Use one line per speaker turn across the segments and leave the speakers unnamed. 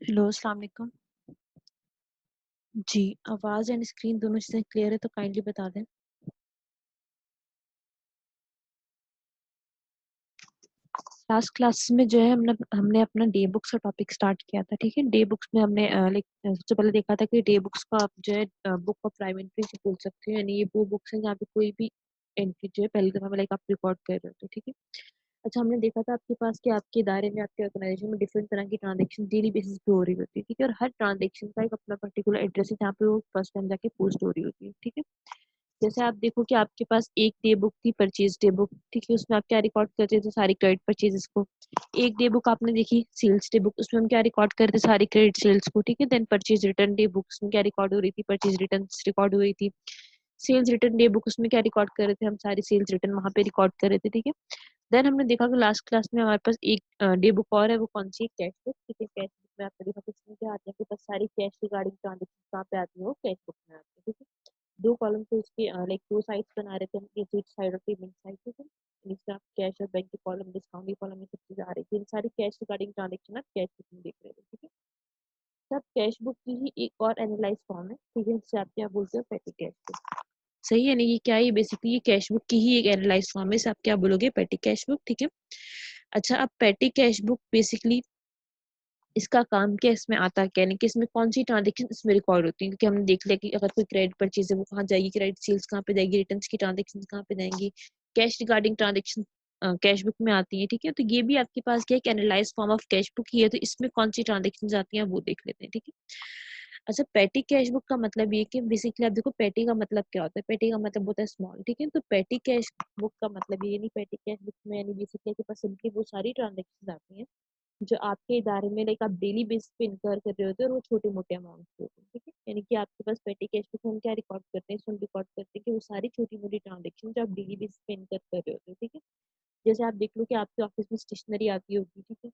Hello, अस्सलाम वालेकुम। जी, आवाज़ एंड स्क्रीन दोनों चीज़ें क्लियर है तो काइंडली बता दें। लास्ट क्लास में जो है हमने अपना डे बुक्स का टॉपिक स्टार्ट किया था, ठीक है? डे बुक्स में हमने सबसे पहले देखा था कि डे बुक्स को आप जो है बुक ऑफ प्राइम एंट्री से बोल सकते हो, यानी ये वो बुक्स हैं जहाँ पे कोई भी एंट्री जो है पहली दफ़ा में लाइक आप रिकॉर्ड कर रहे हो, ठीक है? अच्छा, हमने देखा था आपके पास कि आपके इदारे में, आपके ऑर्गेनाइजेशन में डिफरेंट तरह की ट्रांज़ैक्शन डेली बेसिस पे हो रही होती है, ठीक है? और हर ट्रांज़ैक्शन का एक अपना पर्टिकुलर एड्रेस है जहाँ पे वो फर्स्ट टाइम जाके पोस्ट हो रही होती है, ठीक है? जैसे आप देखो कि आपके पास एक डे बुक थी, परचेज डे बुक, ठीक है? उसमें आप क्या रिकॉर्ड करते थे? सारी क्रेडिट परचेजेस को। एक डे बुक आपने देखी सेल्स डे बुक, उसमें हम क्या रिकॉर्ड करते? सारी क्रेडिट सेल्स को, ठीक है? Then purchase return day book, उसमें क्या रिकॉर्ड हो रही थी? परचेज रिटर्न रिकॉर्ड हो रही थी। सेल्स रिटर्न डे बुक, उसमें क्या रिकॉर्ड कर रहे थे? हम सारी सेल्स रिटर्न वहां पे रिकॉर्ड कर रहे थे, ठीक है? देन हमने देखा कि लास्ट क्लास में हमारे पास एक डे बुक और है, वो कौन सी है? कैश बुक, ठीक है? कैश बुक में आपने देखा कि इसमें क्या आता है कि बस सारी कैश रिगार्डिंग ट्रांजेक्शन कहाँ पे आती है? वो कैश बुक में आती है, ठीक है? दो कॉलम थे उसके, लाइक दो साइड्स बना रहे थे हम, रिसीट साइड और पेमेंट साइड, ठीक है? जिसमें आप कैश और बैंक के कॉलम, डिस्काउंट के कॉलम, ये सब चीजें आ रही थी। इन सारी कैश रिगार्डिंग ट्रांजेक्शन आप कैश बुक में देख रहे थे, ठीक है? सब कैश बुक की ही एक और एनालाइज फॉर्म है, ठीक है? जिसे आप क्या बोलते हो? पेटी कैश बुक। सही है? नहीं, ये क्या है? बेसिकली ये कैश बुक की ही एक एनालाइज फॉर्म है, इसे आप क्या बोलोगे? पेटी कैश बुक, ठीक है? अच्छा, अब पेटी कैश बुक बेसिकली इसका काम क्या इसमें आता क्या है, यानी कि इसमें कौन सी ट्रांजेक्शन इसमें रिकॉर्ड होती है? क्योंकि हमने देख लिया कि अगर कोई क्रेडिट परचेज है वो कहाँ जाएगी, क्रेडिट सेल्स कहाँ पे जाएगी, रिटर्न्स की ट्रांजेक्शन कहाँ पे जाएंगी, cash regarding transaction cash book में आती है, ठीक है? तो ये भी आपके पास क्या है? Analyse form of cash book ही है, तो इसमें कौन सी ट्रांजेक्शन आती हैं वो देख लेते हैं, ठीक है? अच्छा, पेटी कैश बुक का मतलब ये कि बेसिकली आप देखो पेटी का मतलब क्या होता है? पेटी का मतलब होता है स्मॉल, ठीक है? तो पेटी कैश बुक का मतलब ये नहीं, पेटी कैश बुक में यानी बेसिकली आपके पास सिंपली वो सारी ट्रांजेक्शन आती हैं जो आपके इदारे में लाइक आप डेली बेसिस पे इनकर कर रहे होते हैं, और वो छोटे मोटे अमाउंट होते हैं, ठीक है? यानी कि आपके पास पेटी कैश बुक में हम क्या रिकॉर्ड करते हैं? इसमें रिकॉर्ड करते हैं कि वो सारी छोटी मोटी ट्रांजेक्शन जो आप डेली बेसिस पे इनकर कर रहे होते हैं, ठीक है? जैसे आप देख लो कि आपके ऑफिस में स्टेशनरी आती होगी, ठीक है?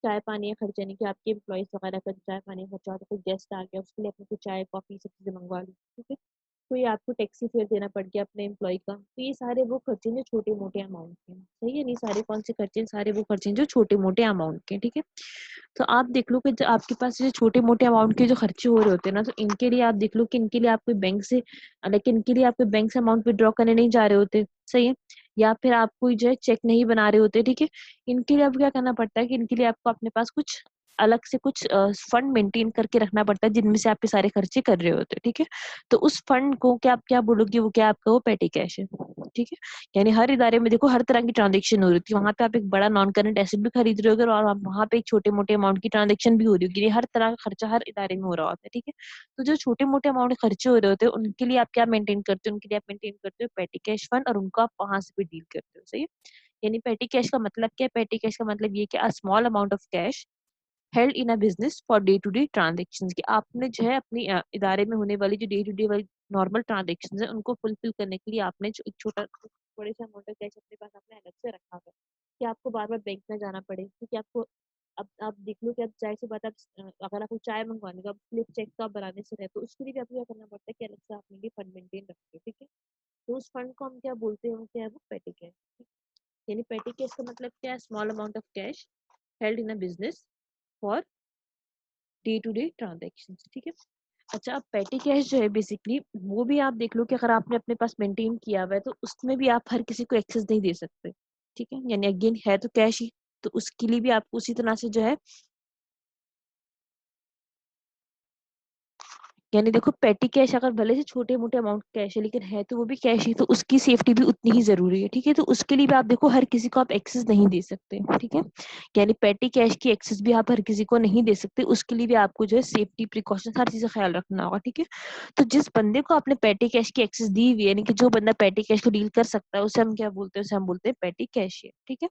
चाय पानी का खर्चा, नहीं कि आपके एम्प्लॉयज वगैरह का चाय पानी का खर्चा होता है, कोई गेस्ट आ गया उसके लिए आपने कुछ चाय कॉफी सब चीजें मंगवा ली, ठीक है? कोई आपको टैक्सी फेयर देना पड़ गया अपने एम्प्लॉय का, तो ये सारे वो खर्चे हैं जो छोटे मोटे अमाउंट के हैं, सही है? नहीं, सारे कौन से खर्चे हैं? सारे वो खर्चे हैं जो छोटे मोटे अमाउंट के हैं, ठीक है? तो आप देख लो कि जो आपके पास ये छोटे मोटे अमाउंट के जो खर्चे हो रहे होते हैं ना, तो इनके लिए आप देख लो कि इनके लिए आप कोई बैंक से, लेकिन इनके लिए आप कोई बैंक से अमाउंट विड्रॉ करने नहीं जा रहे होते, सही है? या फिर आप कोई जो है चेक नहीं बना रहे होते, ठीक है? इनके लिए अब क्या करना पड़ता है कि इनके लिए आपको अपने पास कुछ अलग से कुछ फंड मेंटेन करके रखना पड़ता है जिनमें से आप ये सारे खर्चे कर रहे होते हैं, ठीक है? तो उस फंड को क्या आप क्या बोलोगे? वो क्या आपका वो पेटी कैश है, ठीक है? यानी हर इदारे में देखो हर तरह की ट्रांजेक्शन हो रही थी, वहां पे आप एक बड़ा नॉन करंट एसेट भी खरीद रहे होगे और आप वहां पे एक छोटे मोटे अमाउंट की ट्रांजेक्शन भी हो रही होगी, हर तरह का खर्चा हर इदारे में हो रहा होता है, ठीक है? तो जो छोटे मोटे अमाउंट खर्चे हो रहे होते हैं उनके लिए आप क्या मेंटेन करते हो? उनके लिए आप मेंटेन करते हो पेटी कैश फंड, और उनको आप वहां से भी डील करते हो, सही है? यानी पेटी कैश का मतलब क्या है? पेटी कैश का मतलब ये कि a small amount of cash held in a business for day to day transactions, कि आपने जो है अपनी इदारे में होने वाली जो डे टू डे वाली नॉर्मल ट्रांजेक्शंस है उनको फुलफिल करने के लिए आपने जो एक छोटा थोड़े से अमाउंट ऑफ कैश अपने पास आपने अलग से रखा है कि आपको बार बार बैंक में जाना पड़े, क्योंकि आपको अब आप देख लो कि अब जाहिर सी बात है, अगर आपको चाय मंगवाने का उसके लिए चेक तो आप बनाने से रहे, तो उसके लिए भी आपको क्या करना पड़ता है कि अलग से आपने भी फंड मेंटेन रखते हैं, ठीक है? तो उस फंड को हम क्या बोलते हैं? वो क्या है? वो पेटी कैश। यानी पेटी कैश का मतलब क्या है? Small amount of cash held in a business for day to day transaction, ठीक है? अच्छा, अब पेटी कैश जो है बेसिकली वो भी आप देख लो कि अगर आपने अपने पास मेंटेन किया हुआ है तो उसमें भी आप हर किसी को एक्सेस नहीं दे सकते, ठीक है? यानी अगेन है तो कैश ही, तो उसके लिए भी आपको उसी तरह से जो है, यानी देखो पेटी कैश अगर भले से छोटे मोटे अमाउंट कैश है लेकिन है तो वो भी कैश ही, तो उसकी सेफ्टी भी उतनी ही जरूरी है, ठीक है? तो उसके लिए भी आप देखो हर किसी को आप एक्सेस नहीं दे सकते, ठीक है? यानी पेटी कैश की एक्सेस भी आप हर किसी को नहीं दे सकते, उसके लिए भी आपको जो है सेफ्टी प्रिकॉशन हर चीज का ख्याल रखना होगा, ठीक है? तो जिस बंदे को आपने पेटी कैश की एक्सेस दी हुई है, यानी कि जो बंदा पेटी कैश को डील कर सकता है, उसे हम क्या बोलते हैं? उसे हम बोलते हैं पेटी कैशियर, ठीक है?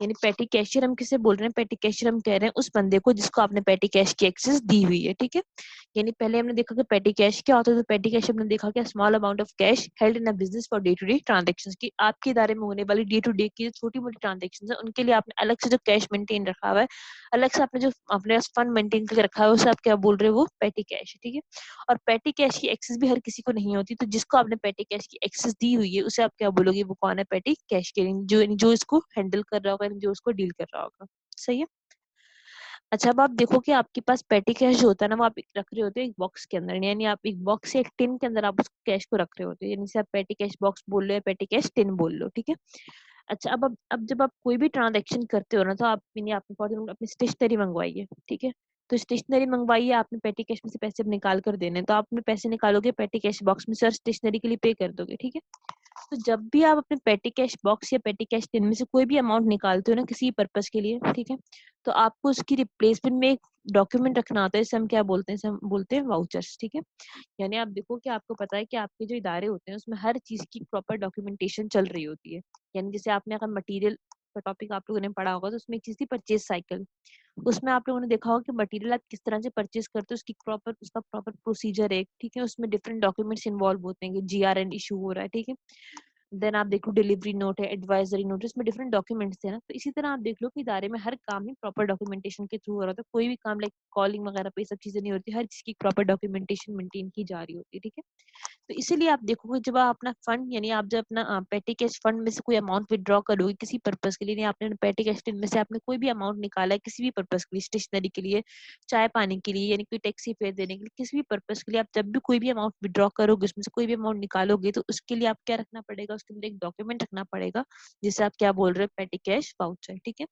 यानी पेटी कैशियर हम किसे बोल रहे हैं? पेटी कैशियर हम कह रहे हैं उस बंदे को जिसको आपने पेटी कैश की एक्सेस दी हुई है, ठीक है? यानी पहले हमने देखा कि पेटी कैश क्या होता है, तो पेटी कैश हमने देखा कि small amount of cash held in a business for day to day transactions, की आपके इदारे में होने वाली डे टू डे की जो छोटी मोटी ट्रांजेक्शंस है उनके लिए आपने अलग से जो कैश मेंटेन रखा हुआ है, अलग से आपने जो अपने फंड मेंटेन करके रखा है, उसे आप क्या बोल रहे हो? वो पेटी कैश है, ठीक है? और पेटी कैश की एक्सेस भी हर किसी को नहीं होती, तो जिसको आपने पेटी कैश की एक्सेस दी हुई है उसे आप क्या बोलोगे? वो कौन है? पेटी कैश के जो जो इसको हैंडल कर रहा होगा, जो उसको डील कर रहा होगा, सही है? अच्छा, अब आप देखो कि आपके पास पेटी कैश जो होता है ना, वो आप रख रहे होते हो एक बॉक्स के अंदर, यानी आप एक बॉक्स या एक टिन के अंदर आप उस कैश को रख रहे होते हो, यानी से आप पेटी कैश बॉक्स बोल लो या पेटी कैश टिन बोल लो, ठीक है। अच्छा, अब जब आप कोई भी ट्रांजैक्शन करते हो ना, तो आप यानी आपने फॉर एग्जाम्पल अपनी स्टेशनरी मंगवाई है, ठीक है। तो स्टेशनरी मंगवाई है आपने, पेटी कैश में से पैसे अब निकाल कर देने हैं, तो आप अपने पैसे निकालोगे पेटी कैश बॉक्स में से और स्टेशनरी के लिए पे कर दोगे, ठीक है। तो जब भी आप अपने पेटी कैश बॉक्स या पेटी कैश टिन में से कोई भी अमाउंट निकालते हो ना किसी पर्पस के लिए, ठीक है, तो आपको उसकी रिप्लेसमेंट में एक डॉक्यूमेंट रखना होता है, इसे हम क्या बोलते हैं, इसे हम बोलते हैं वाउचर्स, ठीक है। यानी आप देखो कि आपको पता है कि आपके जो इदारे होते हैं उसमें हर चीज की प्रॉपर डॉक्यूमेंटेशन चल रही होती है। यानी जैसे आपने अगर मटेरियल का टॉपिक आप लोगों ने पढ़ा होगा, तो उसमें एक चीज थी परचेज साइकिल। उसमें आप लोगों ने देखा होगा कि मटेरियल आप किस तरह से परचेज करते हो, उसका प्रॉपर प्रोसीजर है, ठीक है। उसमें डिफरेंट डॉक्यूमेंट्स इन्वॉल्व होते हैं कि GRN इशू हो रहा है, ठीक है। देन आप देखो डिलीवरी नोट है, एडवाइजरी नोट, इसमें डिफरेंट डॉक्यूमेंट्स है ना। तो इसी तरह आप देख लो कि इदारे में हर काम ही प्रॉपर डॉक्यूमेंटेशन के थ्रू हो रहा था। कोई भी काम लाइक कॉलिंग वगैरह पे ये सब चीजें नहीं होती, हर चीज की प्रॉपर डॉक्यूमेंटेशन मेंटेन की जा रही होती है, ठीक है। तो इसीलिए आप देखोगे जब आप अपना फंड यानी आप जब अपना पेटी कैश फंड में से कोई अमाउंट विड्रॉ करोगे किसी पर्पस के लिए, नहीं आपने पेटी कैश फंड में से आपने कोई भी अमाउंट निकाला है किसी भी पर्पस के लिए, स्टेशनरी के लिए, चाय पानी के लिए, यानी कोई टैक्सी फेयर देने के लिए, किसी भी पर्पस के लिए आप जब भी कोई भी अमाउंट विड्रॉ करोगे, उसमें से कोई भी अमाउंट निकालोगे, तो उसके लिए आप क्या रखना पड़ेगा, उसके अंदर एक डॉक्यूमेंट रखना पड़ेगा जिसे आप क्या बोल रहे हो, पेटी कैश वाउचर, ठीक है।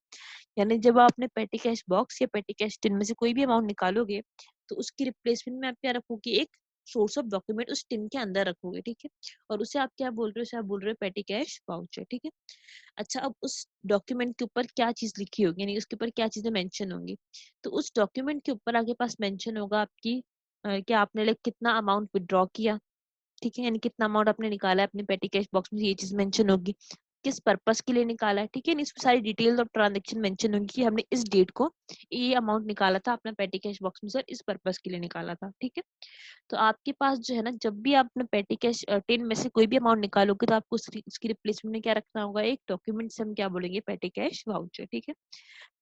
यानी जब आप अपने पेटी कैश बॉक्स या पेटी कैश टिन में से कोई भी अमाउंट निकालोगे, तो उसकी रिप्लेसमेंट में आप क्या रखोगे, एक सोर्स ऑफ डॉक्यूमेंट उस टिन के अंदर रखोगे, ठीक है। और उसे आप क्या बोल रहे हो, उसे आप बोल रहे हो पेटी कैश वाउचर, ठीक है। अच्छा, अब उस डॉक्यूमेंट के ऊपर क्या चीज लिखी होगी, यानी उसके ऊपर क्या चीजें मेंशन होंगी, तो उस डॉक्यूमेंट के ऊपर आपके पास मेंशन होगा आपकी कि आपने लाइक कितना अमाउंट विड्रॉ किया, ठीक है, यानी कितना अमाउंट आपने निकाला है अपने पेटी कैश बॉक्स में, ये चीज मेंशन होगी। किस पर्पस के लिए निकाला है, ठीक है, इसमें सारी डिटेल्स ऑफ ट्रांजेक्शन मेंशन होगी कि हमने इस डेट को ये अमाउंट निकाला था अपना पेटी कैश बॉक्स में, सर इस पर्पस के लिए निकाला था, ठीक है। तो आपके पास जो है ना, जब भी आप अपने पेटी कैश टिन में से कोई भी अमाउंट निकालोगे, तो आपको उसकी रिप्लेसमेंट में क्या रखना होगा, एक डॉक्यूमेंट से हम क्या बोलेंगे, पेटी कैश वाउचर, ठीक है।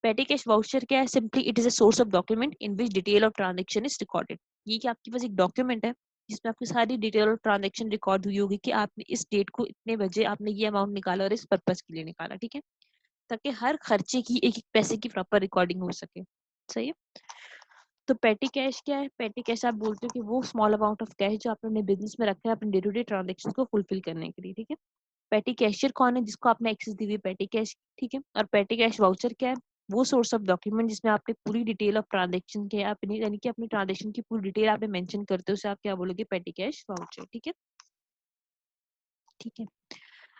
पेटी कैश वाउचर क्या है, simply it is a source of document in which detail of transaction is recorded. ये कि आपके पास एक डॉक्यूमेंट है जिसमें आपकी सारी डिटेल ऑफ ट्रांजेक्शन रिकॉर्ड हुई होगी कि आपने इस डेट को इतने बजे आपने ये अमाउंट निकाला और इस पर्पस के लिए निकाला, ठीक है, ताकि हर खर्चे की एक एक पैसे की प्रॉपर रिकॉर्डिंग हो सके। सही है। तो पेटी कैश क्या है, पेटी कैश आप बोलते हो कि वो स्मॉल अमाउंट ऑफ कैश जो आपने अपने बिजनेस में रखा है अपने डे टू डे ट्रांजेक्शन को फुलफिल करने के लिए, ठीक है। पेटी कैशियर कौन है, जिसको आपने एक्सेस दी हुई है पेटी कैश, ठीक है। और पेटी कैश वाउचर क्या है, वो सोर्स ऑफ डॉक्यूमेंट जिसमें आपने पूरी डिटेल ऑफ ट्रांजेक्शन के अपनी यानी कि अपनी ट्रांजेक्शन की पूरी डिटेल आपने मेंशन करते हो, उसे आप क्या बोलोगे, पेटी कैश वाउचर, ठीक है। ठीक है।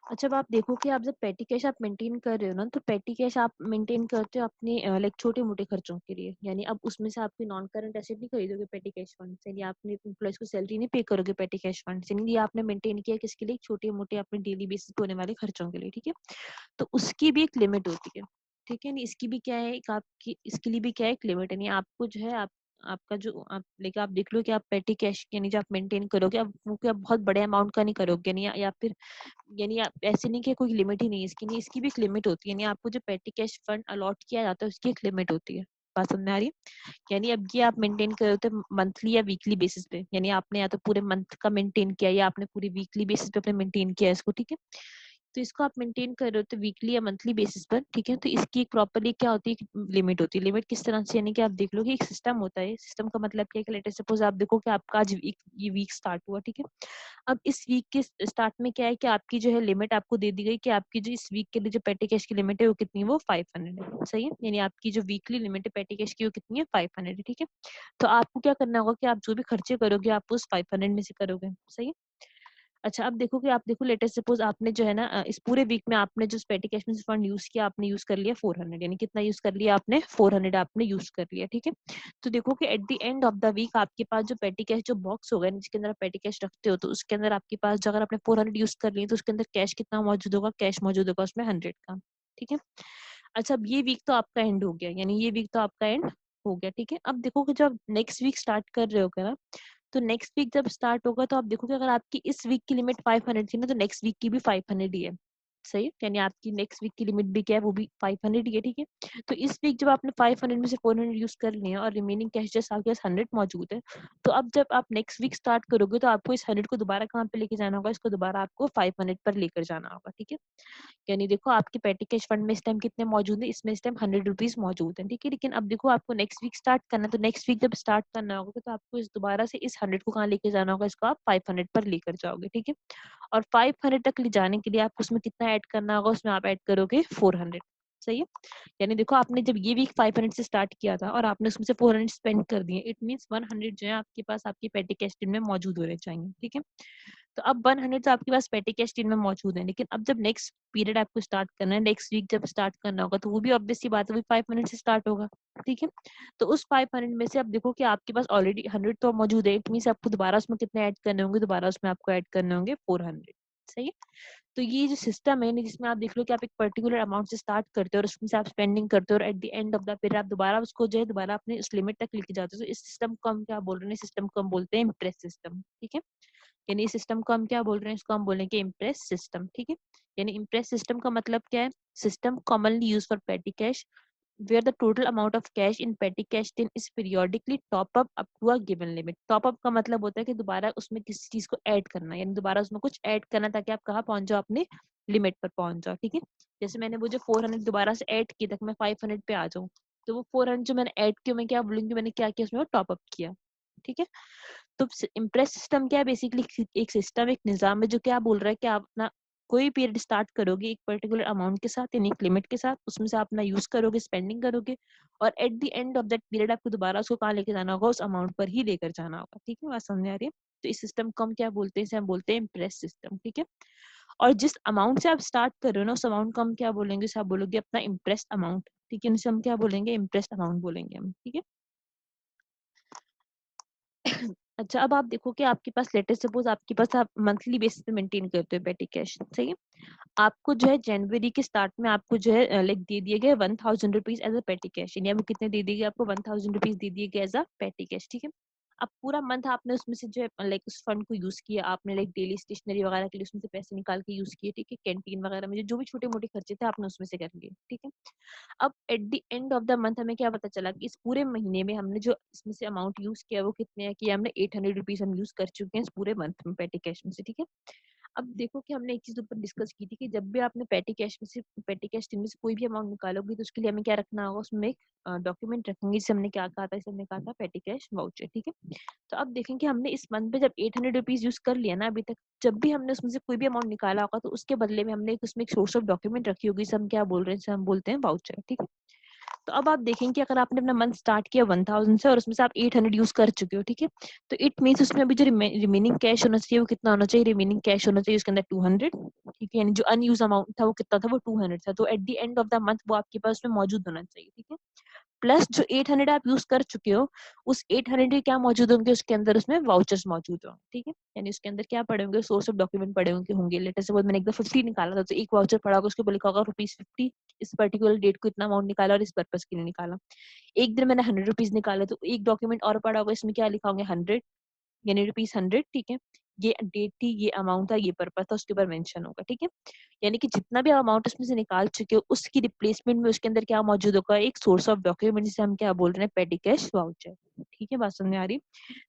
अच्छा, अब आप देखो कि आप जब पेटी कैश आप मेंटेन कर रहे हो ना, तो पेटी कैश आप मेंटेन करते हो अपने लाइक छोटे मोटे खर्चों के लिए, यानी अब उसमें से आपकी नॉन करंट एसेट नहीं खरीदोगे पेटी कैश फंड से, यानी आपने एम्प्लॉयज को सैलरी नहीं पे करोगे पेटी कैश फंड से, नहीं, ये आपने मेंटेन किया किसके लिए, छोटे मोटे अपने डेली बेसिस पे होने वाले खर्चों के लिए, ठीक है। तो उसकी भी एक लिमिट होती है, ठीक है। नहीं, इसकी भी क्या है, एक आपकी इसके लिए भी क्या है, एक लिमिट है, नहीं आपको जो है आप आपका जो आप लेके आप देख लो कि आप पेटी कैश यानी जो आप मेंटेन करोगे, आप वो क्या बहुत बड़े अमाउंट का नहीं करोगे, यानी या फिर यानी आप ऐसे नहीं कि कोई लिमिट ही नहीं है इसकी, नहीं इसकी भी एक लिमिट होती है, यानी आपको जो पेटी कैश फंड अलॉट किया जाता है उसकी एक लिमिट होती है। बात समझ में आ रही है। यानी अब ये आप मेंटेन कर रहे हो मंथली या वीकली बेसिस पे, यानी आपने या तो पूरे मंथ का मेंटेन किया या आपने पूरी वीकली बेसिस पे अपने मेंटेन किया इसको, ठीक है। तो इसको आप मेंटेन कर रहे हो तो वीकली या मंथली बेसिस पर, ठीक है। तो इसकी एक प्रॉपरली क्या होती है, लिमिट होती है। लिमिट किस तरह से, यानी कि आप देख लो कि एक सिस्टम होता है, सिस्टम का मतलब क्या है कि लेटर सपोज आप देखो कि आपका आज ये वीक स्टार्ट हुआ, ठीक है। अब इस वीक के स्टार्ट में क्या है कि आपकी जो है लिमिट आपको दे दी गई कि आपकी जो इस वीक के लिए जो पेटी कैश की लिमिट है वो कितनी है, वो 500 है, सही है। यानी आपकी जो वीकली लिमिट है पेटी कैश की वो कितनी है, 500 है, ठीक है। तो आपको क्या करना होगा कि आप जो भी खर्चे करोगे आप उस 500 में से करोगे, सही है। अच्छा, अब देखो कि आप देखो लेटेस्ट सपोज आपने जो है ना इस पूरे वीक में आपने जो पेटी कैश में से फंड यूज किया, आपने यूज कर लिया 400, यानी कितना यूज कर लिया आपने, 400 आपने यूज कर लिया, ठीक है। तो देखो कि at the end of the week आपके पास जो पेटी कैश जो बॉक्स होगा जिसके अंदर आप पेटी कैश रखते हो, तो उसके अंदर आपके पास जो अगर आपने 400 यूज कर लिए तो उसके अंदर कैश कितना मौजूद होगा, कैश मौजूद होगा उसमें 100 का, ठीक है। अच्छा, अब ये वीक तो आपका एंड हो गया, यानी ये वीक तो आपका एंड हो गया, ठीक है। अब देखो कि जब नेक्स्ट वीक स्टार्ट कर रहे हो ना, तो नेक्स्ट वीक जब स्टार्ट होगा तो आप देखोगे अगर आपकी इस वीक की लिमिट 500 थी ना, तो नेक्स्ट वीक की भी 500 ही है। सही है, यानी आपकी नेक्स्ट वीक की लिमिट भी क्या है, वो भी 500 ही है, ठीक है। तो इस वीक जब आपने 500 में से 400 यूज कर लिए और रिमेनिंग कैश जैसे आपके पास 100 मौजूद है, तो अब जब आप नेक्स्ट वीक स्टार्ट करोगे तो आपको इस 100 को दोबारा कहाँ पे लेके जाना होगा, इसको दोबारा आपको 500 पर लेकर जाना होगा, ठीक है। यानी देखो आपके पेटी कैश फंड में इस टाइम कितने मौजूद है, इसमें इस टाइम 100 रुपीज मौजूद है, ठीक है। लेकिन अब देखो आपको नेक्स्ट वीक स्टार्ट करना है, तो नेक्स्ट वीक जब स्टार्ट करना होगा तो आपको इस दोबारा से इस 100 को कहाँ लेके जाना होगा, इसको आप 500 पर लेकर जाओगे, ठीक है। और 500 तक ले जाने के लिए आपको उसमें कितना ऐड करना होगा, उसमें आप ऐड करोगे 400। सही है, यानी देखो आपने जब ये वीक 500 से स्टार्ट किया था और आपने उसमें से 400 स्पेंड कर दिए, इट मींस 100 जो है आपके पास आपकी पेटी कैश टिन में मौजूद होने चाहिए, ठीक है। तो अब 100 तो आपके पास पेटी कैश टिन में मौजूद है, लेकिन अब जब नेक्स्ट पीरियड आपको स्टार्ट करना है, नेक्स्ट वीक जब स्टार्ट करना होगा, तो वो भी ऑब्वियस सी बात है, वो 500 से स्टार्ट होगा, ठीक है। तो उस 500 में से अब देखो कि आपके पास ऑलरेडी 100 तो मौजूद है, इट मींस आपको दोबारा उसमें कितने ऐड करने होंगे, दोबारा उसमें आपको ऐड करने होंगे 400। सही है। तो ये जो सिस्टम है ना, जिसमें आप देख लो कि आप एक पर्टिकुलर अमाउंट से स्टार्ट करते हो और उसमें से आप स्पेंडिंग करते हो और eight the end of the period आप दोबारा उसको जो है दोबारा अपने उस लिमिट तक लेके जाते हो, तो इस सिस्टम को हम क्या बोल रहे हैं, सिस्टम को हम बोलते हैं इम्प्रेस सिस्टम, ठीक है। यानी इस सिस्टम को हम क्या बोल रहे हैं, इसको हम बोलेंगे इम्प्रेस सिस्टम, ठीक है। यानी इम्प्रेस सिस्टम का मतलब क्या है, सिस्टम कॉमनली यूज फॉर पेटी cash where the total amount of cash in petty cash tin is periodically top up to a given limit। Top up का मतलब होता है कि दोबारा उसमें किसी चीज को ऐड करना, यानी दोबारा उसमें कुछ ऐड करना ताकि आप कहाँ पहुंच जाओ, अपने लिमिट पर पहुंच जाओ, ठीक है। जैसे मैंने वो जो 400 दोबारा से ऐड किया ताकि मैं 500 पे आ जाऊं, तो वो 400 जो मैंने ऐड किया, मैं क्या बोलूंगी, मैंने क्या किया, उसमें वो टॉप अप किया, ठीक है। तो इम्प्रेस सिस्टम क्या है, बेसिकली एक सिस्टम, एक निजाम है जो क्या बोल रहा है कि आप अपना कोई पीरियड स्टार्ट करोगे एक पर्टिकुलर अमाउंट के साथ, यानी एक लिमिट के साथ, उसमें से आप अपना यूज करोगे, स्पेंडिंग करोगे, और eight the end of that period आपको दोबारा उसको कहाँ लेके जाना होगा, उस अमाउंट पर ही लेकर जाना होगा, ठीक है। बात समझ आ रही है। तो इस सिस्टम को हम क्या बोलते हैं, इसे हम बोलते हैं इम्प्रेस सिस्टम, ठीक है। और जिस अमाउंट से आप स्टार्ट कर रहे हो ना, उस अमाउंट को हम क्या बोलेंगे, उसे आप बोलोगे अपना इम्प्रेस अमाउंट, ठीक है। उसे हम क्या बोलेंगे, इम्प्रेस अमाउंट बोलेंगे हम, ठीक है। अच्छा, अब आप देखो कि आपके पास लेटेस्ट सपोज आपके पास आप मंथली बेसिस पे मेंटेन करते हो पेटी कैश, सही है। आपको जो है जनवरी के स्टार्ट में आपको जो है लाइक दे दिए गए 1000 रुपीज एज अ पेटी कैश, यानी आपको कितने दे दिए गए, आपको 1000 रुपीज दे दिए गए एज अ पेटी कैश, ठीक है। अब पूरा मंथ आपने उसमें से जो है लाइक उस फंड को यूज किया, आपने लाइक डेली स्टेशनरी वगैरह के लिए उसमें से पैसे निकाल के यूज किए, ठीक है। कैंटीन वगैरह में जो भी छोटे मोटे खर्चे थे आपने उसमें से कर लिए, ठीक है। अब eight the end of the month हमें क्या पता चला कि इस पूरे महीने में हमने जो इसमें से अमाउंट यूज किया वो कितने है, कि हमने 800 रुपीज हम यूज कर चुके हैं इस पूरे मंथ में पेटी कैश में से, ठीक है। अब देखो कि हमने एक चीज ऊपर डिस्कस की थी कि जब भी आपने पेटी कैश में से पेटी कैश टीम में से कोई भी अमाउंट निकालोगे, तो उसके लिए हमें क्या रखना होगा, उसमें एक डॉक्यूमेंट रखेंगे, जिसे हमने क्या कहा था, इसे हमने कहा था पेटी कैश वाउचर, ठीक है। तो अब देखें कि हमने इस मंथ में जब 800 रुपीज यूज कर लिया ना अभी तक, जब भी हमने उसमें से कोई भी अमाउंट निकाला होगा, तो उसके बदले में हमने उसमें एक सोर्स ऑफ डॉक्यूमेंट रखी होगी, इसे हम क्या बोल रहे हैं, इसे हम बोलते हैं वाउचर, ठीक है। तो अब आप देखेंगे कि अगर आपने अपना मंथ स्टार्ट किया 1000 से और उसमें से आप 800 यूज कर चुके हो, ठीक है। तो इट मीन्स उसमें अभी जो रिमेनिंग कैश होना चाहिए वो कितना होना चाहिए, रिमेनिंग कैश होना चाहिए उसके अंदर 200, ठीक है। यानी जो अनयूज अमाउंट था वो कितना था, वो 200 था। तो eight the end of the month वो आपके पास उसमें मौजूद होना चाहिए, ठीक है। प्लस जो 800 आप यूज कर चुके हो, उस 800 के क्या मौजूद होंगे, उसके अंदर उसमें वाउचर्स मौजूद होंगे, ठीक है। यानी उसके अंदर क्या पड़े होंगे, सोर्स ऑफ डॉक्यूमेंट पड़े होंगे। लेटर से मैंने एकदम 50 निकाला था, तो एक वाउचर पड़ा होगा, उसके ऊपर लिखा होगा ₹50, इस पर्टिकुलर डेट को इतना अमाउंट निकाला और इस पर्पज के लिए निकाला। एक दिन मैंने 100 रुपीज निकाले, तो एक डॉक्यूमेंट और पड़ा होगा, इसमें क्या लिखा होंगे 100, यानी ₹100, ठीक है। ये डेट थी, ये अमाउंट था, ये पर्पज था, उसके ऊपर मेंशन होगा, ठीक है। यानी कि जितना भी अमाउंट उसमें से निकाल चुके हो, उसकी रिप्लेसमेंट में उसके अंदर क्या मौजूद होगा, एक सोर्स ऑफ डॉक्यूमेंट, जिसे हम क्या बोल रहे हैं, पेटी कैश वाउचर, ठीक है। बात समझ में आ रही।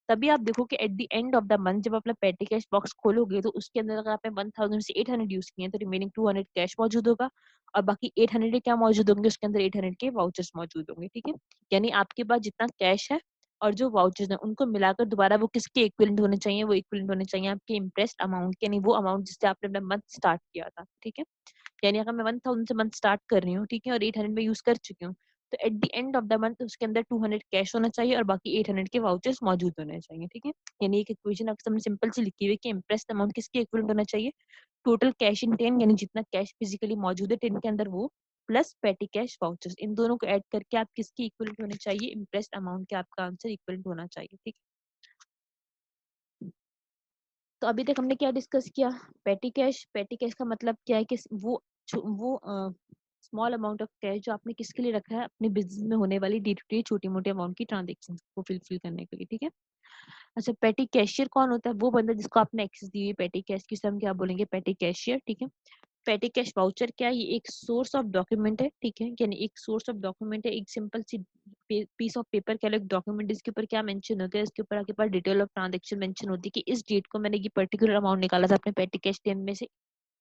तभी आप देखो कि at the end of the month जब अपना पेटी कैश बॉक्स खोलोगे, तो उसके अंदर अगर आपने 1000 से 800 यूज किए हैं, तो रिमेनिंग 200 कैश मौजूद होगा, और बाकी 800 क्या मौजूद होंगे, उसके अंदर 800 के वाउचर्स मौजूद होंगे, ठीक है। यानी आपके पास जितना कैश है और जो वाउचर्स हैं, उनको मिलाकर दोबारा वो किसके इक्विवेलेंट होने चाहिए, वो इक्विवेलेंट होने चाहिए आपके इम्प्रेस्ड अमाउंट के, यानी वो अमाउंट जिससे आपने अपना मंथ स्टार्ट किया था, ठीक है। यानी अगर मैं 1000 से मंथ स्टार्ट कर रही हूँ, ठीक है, और 800 में यूज कर चुकी हूँ, तो eight the end of the month उसके अंदर 200 कैश होना चाहिए और बाकी 800 के वाउचर्स मौजूद होने चाहिए, ठीक है। यानी एक इक्वेशन आपके सामने सिंपल सी लिखी हुई है कि इम्प्रेस्ड अमाउंट किसके इक्विवेलेंट होना चाहिए, टोटल कैश इन 10, यानी जितना कैश फिजिकली मौजूद है 10 के अंदर, वो प्लस पेटी कैश वाउचर्स, इन दोनों को ऐड करके आप किसके इक्विवेलेंट होने चाहिए, इम्प्रेस्ड अमाउंट के आपका आंसर इक्विवेलेंट होना चाहिए, ठीक है। तो अभी तक हमने क्या डिस्कस किया, पेटी कैश। पेटी कैश का मतलब क्या है कि वो स्मॉल अमाउंट ऑफ कैश जो आपने किसके लिए रखा है, अपने बिजनेस में होने वाली डे टू डे छोटी मोटी अमाउंट की ट्रांजेक्शन को फिल करने के लिए, ठीक है। अच्छा, पेटी कैशियर कौन होता है, वो बंदा जिसको आपने एक्सेस दी हुई पेटी कैश की, उसे हम क्या बोलेंगे, पेटी कैशियर, ठीक है। पेटी कैश वाउचर क्या है, ये एक सोर्स ऑफ डॉक्यूमेंट है, ठीक है, यानी एक सोर्स ऑफ डॉक्यूमेंट है, एक सिंपल सी पीस ऑफ पेपर कह लो, एक डॉक्यूमेंट, इसके ऊपर क्या मेंशन होता है, इसके ऊपर आपके पास डिटेल ऑफ ट्रांजैक्शन मेंशन होती है कि इस डेट को मैंने ये पर्टिकुलर अमाउंट निकाला था अपने पेटी कैश टेन में से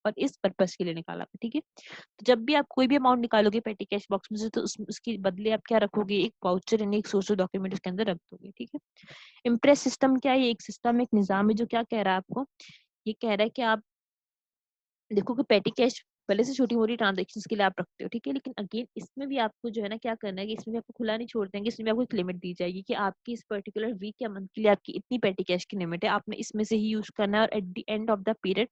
और इस पर्पस के लिए निकाला था, ठीक है। तो जब भी आप कोई भी अमाउंट निकालोगे पेटी कैश बॉक्स में से, तो उसके बदले आप क्या रखोगे, एक वाउचर यानी एक सोर्स ऑफ डॉक्यूमेंट उसके अंदर रख दोगे, ठीक है। इम्प्रेस सिस्टम क्या है, एक सिस्टम, एक निजाम है जो क्या कह रहा है आपको, ये कह रहा है कि आप देखो कि पेटी कैश पहले से छोटी मोटी ट्रांजेक्शन्स के लिए आप रखते हो, ठीक है, लेकिन अगेन इसमें भी आपको जो है ना क्या करना है कि इसमें भी आपको खुला नहीं छोड़ देंगे, इसमें भी आपको एक लिमिट दी जाएगी कि आपकी इस पर्टिकुलर वीक या मंथ के लिए आपकी इतनी पेटी कैश की लिमिट है, आपने इसमें से ही यूज करना है, और eight the end of the period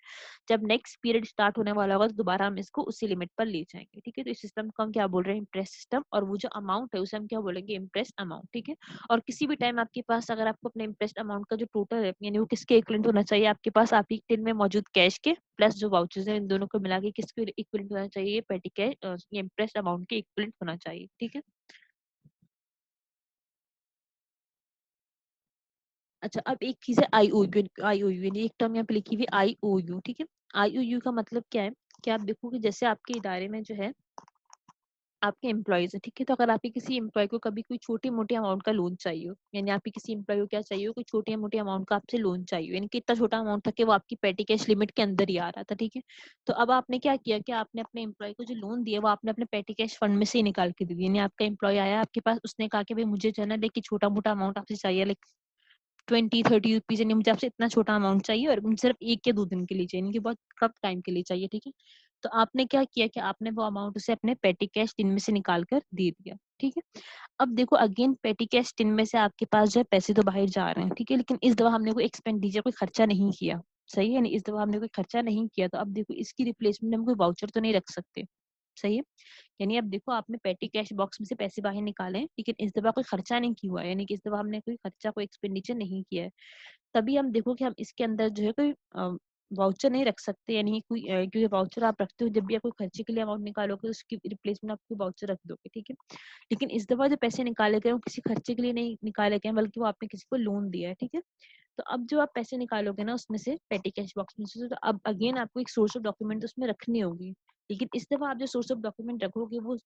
जब नेक्स्ट पीरियड स्टार्ट होने वाला होगा तो दोबारा हम इसको उसी लिमिट पर ले जाएंगे, ठीक है। तो इस सिस्टम को हम क्या बोल रहे हैं, इम्प्रेस सिस्टम, और वो जो अमाउंट है उसे हम क्या बोलेंगे, इम्प्रेस अमाउंट, ठीक है। और किसी भी टाइम आपके पास अगर आपको अपने इम्प्रेस अमाउंट का जो टोटल है यानी वो किसके इक्वलेंट होना चाहिए, आपके पास आप ही टिन में मौजूद कैश के प्लस जो वाउचर्स है, इन दोनों को मिला के किसके इक्वलेंट होना चाहिए, पेटी कैश ये इम्प्रेस अमाउंट के इक्वलेंट होना चाहिए, ठीक है। अच्छा, अब एक चीज है आईओयू, आईओयू यानी एक टर्म यहाँ पे लिखी हुई आईओयू, ठीक है। आईओयू का मतलब क्या है कि आप देखो कि जैसे आपके इदारे में जो है आपके एम्प्लॉयज है, ठीक है, तो अगर आपके किसी एम्प्लॉय को कभी कोई छोटी मोटी अमाउंट का लोन चाहिए हो, यानी आपके किसी एम्प्लॉय को क्या चाहिए हो, कोई छोटी मोटी अमाउंट का आपसे लोन चाहिए हो, यानी कि इतना छोटा अमाउंट था कि वो आपकी पेटी कैश लिमिट के अंदर ही आ रहा था, ठीक है। तो अब आपने क्या किया कि आपने अपने एम्प्लॉय को जो लोन दिया वो आपने अपने पेटी कैश फंड में से ही निकाल के दे दिया, यानी आपका एम्प्लॉय आया आपके पास, उसने कहा कि भाई मुझे जो है ना देखिए छोटा मोटा अमाउंट आपसे चाहिए, लाइक 20-30 रुपीज, यानी मुझे आपसे इतना छोटा अमाउंट चाहिए और मुझे सिर्फ 1 या 2 दिन के लिए चाहिए, यानी कि बहुत कम टाइम के लिए चाहिए, ठीक है। तो आपने क्या किया कि आपने वो अमाउंट उसे अपने पेटी कैश टिन में से निकाल कर दे दिया, ठीक है। अब देखो अगेन पेटी कैश टिन में से आपके पास जो है पैसे तो बाहर जा रहे हैं, ठीक है, लेकिन इस दफा हमने कोई एक्सपेंडिचर कोई खर्चा नहीं किया, सही है, यानी इस दफा हमने कोई खर्चा नहीं किया, तो अब देखो इसकी रिप्लेसमेंट हम कोई वाउचर तो नहीं रख सकते, सही है। यानी अब देखो आपने पेटी कैश बॉक्स में से पैसे बाहर निकाले हैं, लेकिन इस दफा कोई खर्चा नहीं किया हुआ है, यानी कि इस दफा हमने कोई खर्चा कोई एक्सपेंडिचर नहीं किया है, तभी हम देखो कि हम इसके अंदर जो है कोई वाउचर नहीं रख सकते, यानी कोई क्योंकि वाउचर आप रखते हो जब भी आप कोई खर्चे के लिए अमाउंट निकालोगे उसकी रिप्लेसमेंट आप कोई वाउचर रख दोगे, ठीक है। लेकिन इस दफा जो पैसे निकाले गए वो किसी खर्चे के लिए नहीं निकाले गए, बल्कि वो आपने किसी को लोन दिया है, ठीक है। तो अब जो आप पैसे निकालोगे ना उसमें से पेटी कैश बॉक्स में से, तो अब अगेन आपको एक सोर्स ऑफ डॉक्यूमेंट उसमें रखनी होगी, लेकिन इस दफा आप जो सोर्स ऑफ डॉक्यूमेंट रखोगे वो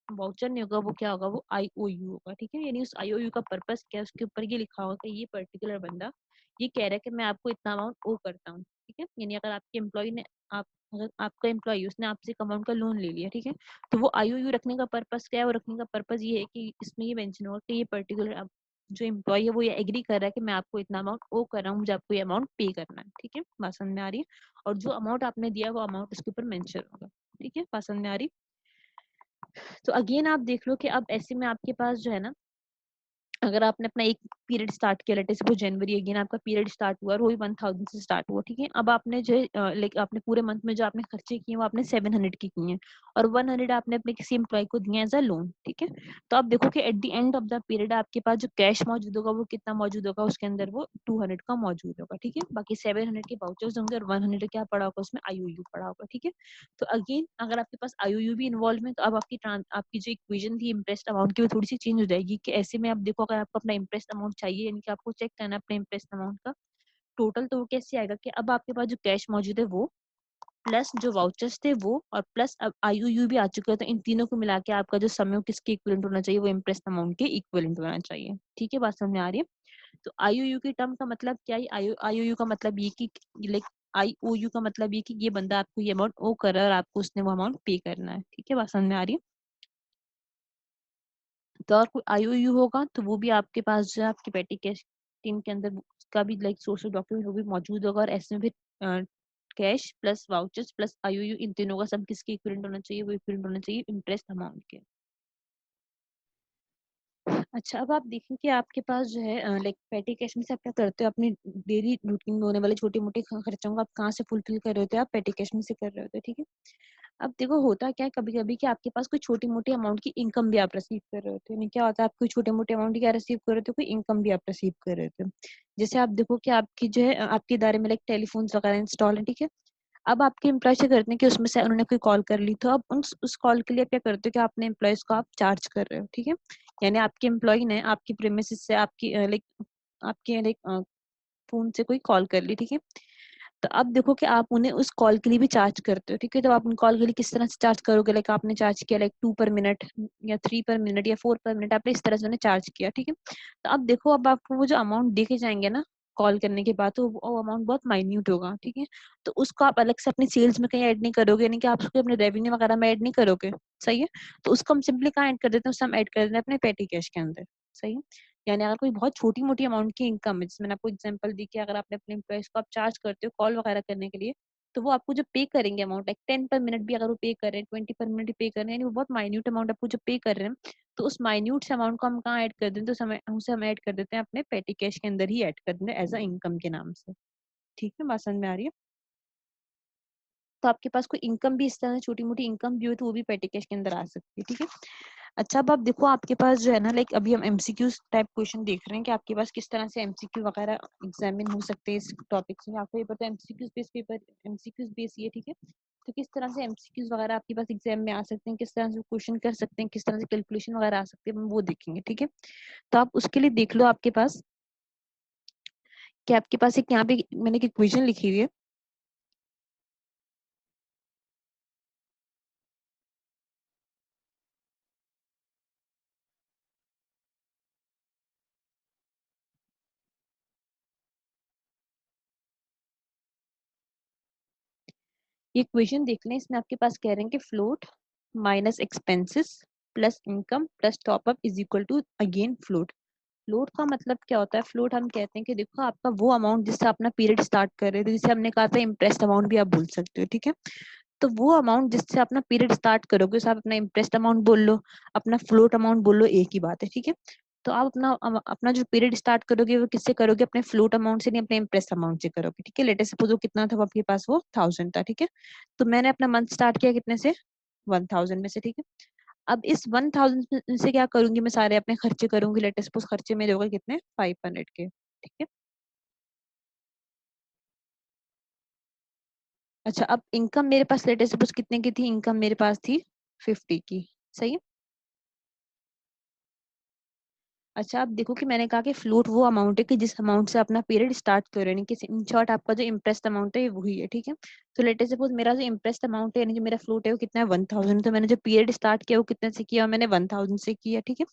वाउचर नहीं होगा, वो क्या होगा, वो आईओयू होगा, ठीक है। यानी उस आईओयू का पर्पस क्या है, उसके ऊपर ये लिखा होगा कि ये पर्टिकुलर बंदा ये कह रहा है कि मैं आपको इतना अमाउंट ओ करता हूँ, ठीक है। यानी अगर आपके एम्प्लॉय ने आप अगर आपका एम्प्लॉय उसने आपसे एक अमाउंट का लोन ले लिया, ठीक है, तो वो आईओयू रखने का पर्पस क्या है, वो रखने का पर्पस ये है कि इसमें ये मेंशन होगा कि ये पर्टिकुलर जो एम्प्लॉय है वो ये एग्री कर रहा है कि मैं आपको इतना अमाउंट ओ कर रहा हूँ, मुझे आपको ये अमाउंट पे करना है, ठीक है, बात समझ में आ रही है। और जो अमाउंट आपने दिया वो अमाउंट उसके ऊपर मेंशन होगा, ठीक है, बात समझ में आ रही। तो अगेन आप देख लो कि अब ऐसे में आपके पास जो है ना, अगर आपने अपना एक पीरियड स्टार्ट किया, लेट सपोज जनवरी, अगेन आपका पीरियड स्टार्ट हुआ और वही 1000 से स्टार्ट हुआ, ठीक है। अब आपने जो है लाइक आपने पूरे मंथ में जो आपने खर्चे किए वो आपने 700 की किए हैं, और 100 आपने अपने किसी एम्प्लॉय को दिए एज अ लोन, ठीक है। तो आप देखो कि at the end of the period आपके पास जो कैश मौजूद होगा वो कितना मौजूद होगा, उसके अंदर वो 200 का मौजूद होगा, ठीक है। बाकी 700 के वाउचर्स होंगे और 100 क्या पड़ा होगा उसमें, आईओयू पड़ा होगा, ठीक है। तो अगेन अगर आपके पास आईओयू भी इन्वॉल्व है तो अब आपकी जो इक्वेशन थी इम्प्रेस्ड अमाउंट की वो थोड़ी सी चेंज हो जाएगी, कि ऐसे में आप देखो अगर आपको अपना इम्प्रेस्ड अमाउंट चाहिए, यानी कि आपको चेक करना है अपने इम्प्रेस्ड अमाउंट का टोटल, तो वो कैसे आएगा कि अब आपके पास जो कैश मौजूद है वो प्लस जो वाउचर्स थे वो और प्लस अब आईओयू भी आ चुका है, तो इन तीनों को मिला के आपका जो समय किसके इक्विवेलेंट होना चाहिए, वो इम्प्रेस्ड अमाउंट के इक्विवेलेंट होना चाहिए, ठीक है, बात समझ में आ रही है। तो आईओयू की टर्म का मतलब क्या है, आईओयू का मतलब ये कि लाइक आईओयू का मतलब ये कि ये बंदा आपको ये अमाउंट ओ कर रहा है और आपको उसने वो अमाउंट पे करना है, ठीक है, बात समझ में आ रही है। तो और कोई आईओयू होगा तो वो भी आपके पास जो है आपकी पेटी कैश टीम के अंदर का भी लाइक सोर्स ऑफ डॉक्यूमेंट वो भी मौजूद होगा, और ऐसे में फिर cash plus vouchers plus IOU इन तीनों का सम किसके इक्विवेलेंट होना चाहिए, वो इक्विवेलेंट होना चाहिए इंटरेस्ट अमाउंट के। अच्छा, अब आप देखें कि आपके पास जो है लाइक पेटी कैश में से आप क्या करते हो, अपनी डेली रूटीन में होने वाले छोटे मोटे खर्चों को आप कहाँ से फुलफिल कर रहे होते हो, आप पेटी कैश में से कर रहे होते हो, ठीक है। अब देखो होता क्या है कभी कभी कि आपके पास कोई छोटी मोटी अमाउंट की इनकम भी आप रिसीव कर रहे होते हो, यानी क्या होता है आप कोई छोटे मोटे अमाउंट की क्या रिसीव कर रहे होते हो, कोई इनकम भी आप रिसीव कर रहे होते हो। जैसे आप देखो कि आपकी जो है आपके इदारे में लाइक टेलीफोन वगैरह इंस्टॉल है, ठीक है। अब आपके एम्प्लॉय से करते हैं कि उसमें से उन्होंने कोई कॉल कर ली, तो अब उस कॉल के लिए क्या करते हो कि अपने एम्प्लॉयज को आप चार्ज कर रहे हो, ठीक है। यानी आपके एम्प्लॉय ने आपकी प्रेमिसेस से आपकी लाइक आपके लाइक फोन से कोई कॉल कर ली, ठीक है। तो अब देखो कि आप उन्हें उस कॉल के लिए भी चार्ज करते हो, ठीक है। तो आप उन कॉल के लिए किस तरह से चार्ज करोगे, लाइक आपने चार्ज किया लाइक 2 पर मिनट या 3 पर मिनट या 4 पर मिनट, आपने इस तरह से उन्हें चार्ज किया, ठीक है। तो अब देखो, अब आपको वो जो अमाउंट देखे जाएंगे ना कॉल करने के बाद, तो वो अमाउंट बहुत माइन्यूट होगा, ठीक है। तो उसको आप अलग से अपनी सेल्स में कहीं ऐड नहीं करोगे, यानी कि आप उसको अपने रेवेन्यू वगैरह में ऐड नहीं करोगे, सही है। तो उसको हम सिंपली कहाँ ऐड कर देते हैं, उससे हम ऐड कर देते हैं अपने पेटी कैश के अंदर, सही है। यानी अगर कोई बहुत छोटी मोटी अमाउंट की इनकम है, जैसे मैंने आपको एग्जांपल दी कि अगर आपने अपने एम्प्लॉइज को आप चार्ज करते हो कॉल वगैरह करने के लिए, तो वो आपको जो पे करेंगे अमाउंट, लाइक 10 पर मिनट भी अगर वो पे कर रहे हैं, 20 पर मिनट भी पे कर रहे हैं, यानी वो बहुत माइन्यूट अमाउंट आपको जो पे कर रहे हैं, तो उस माइन्यूट से अमाउंट को हम कहाँ ऐड कर देते हैं, तो उसे हम ऐड कर देते हैं अपने पेटी कैश के अंदर ही ऐड कर देते हैं एज अ इनकम के नाम से, ठीक है। बात समझ में आ रही है। तो आपके पास कोई इनकम भी इस तरह से छोटी मोटी इनकम भी हो तो वो भी पेटी कैश के अंदर आ सकती है, ठीक है। अच्छा, अब आप देखो आपके पास जो है ना, लाइक अभी हम एमसीक्यू टाइप क्वेश्चन देख रहे हैं कि आपके पास किस तरह से एमसीक्यू वगैरह एग्जामिन हो सकते हैं इस टॉपिक से। आपको ये पता है MCQ base paper, MCQ base ये, ठीक है। तो किस तरह से एमसीक्यूज वगैरह आपके पास एग्जाम में आ सकते हैं, किस तरह से क्वेश्चन कर सकते हैं, किस तरह से कैलकुलेशन वगैरह आ सकते हैं, हम वो देखेंगे, ठीक है। तो आप उसके लिए देख लो आपके पास कि आपके पास एक यहाँ पे मैंने एक इक्वेशन लिखी हुई है। ये इक्वेशन देख लें, इसमें आपके पास कह रहे हैं कि float minus expenses plus income plus top up is equal to again float. Float का मतलब क्या होता है, फ्लोट हम कहते हैं कि देखो आपका वो अमाउंट जिससे अपना पीरियड स्टार्ट कर रहे थे, जिसे हमने कहा था इम्प्रेस्ड अमाउंट भी आप बोल सकते हो, ठीक है। तो वो अमाउंट जिससे अपना पीरियड स्टार्ट करोगे उसे आप अपना इम्प्रेस्ड अमाउंट बोल लो, अपना फ्लोट अमाउंट बोल लो, एक ही बात है, ठीक है। तो आप अपना जो पीरियड स्टार्ट करोगे वो किससे करोगे, अपने फ्लोट अमाउंट से नहीं, अपने इम्प्रेस्ड अमाउंट से करोगे, ठीक है। लेटेस्ट सपोज वो कितना था, वो आपके पास वो 1000 था, ठीक है। तो मैंने अपना मंथ स्टार्ट किया कितने से, 1000 में से, ठीक है। अब इस 1000 से क्या करूंगी, मैं सारे अपने खर्चे करूंगी। लेटेस्ट सपोज खर्चे मेरे हो गए कितने, 500 के, ठीक है। अच्छा, अब इनकम मेरे पास लेटेस्ट सपोज कितने की थी, इनकम मेरे पास थी 50 की, सही है। अच्छा, आप देखो कि मैंने कहा कि फ्लोट वो अमाउंट है कि जिस अमाउंट से अपना पीरियड स्टार्ट करो, यानी कि इन शॉर्ट आपका जो इम्प्रेस्ड अमाउंट है वही है, ठीक है। तो लेट सपोज मेरा जो इम्प्रेस्ड अमाउंट है, यानी जो मेरा फ्लोट है वो कितना है, 1000। तो मैंने जो पीरियड स्टार्ट किया वो कितने से किया, मैंने 1000 से किया, ठीक है।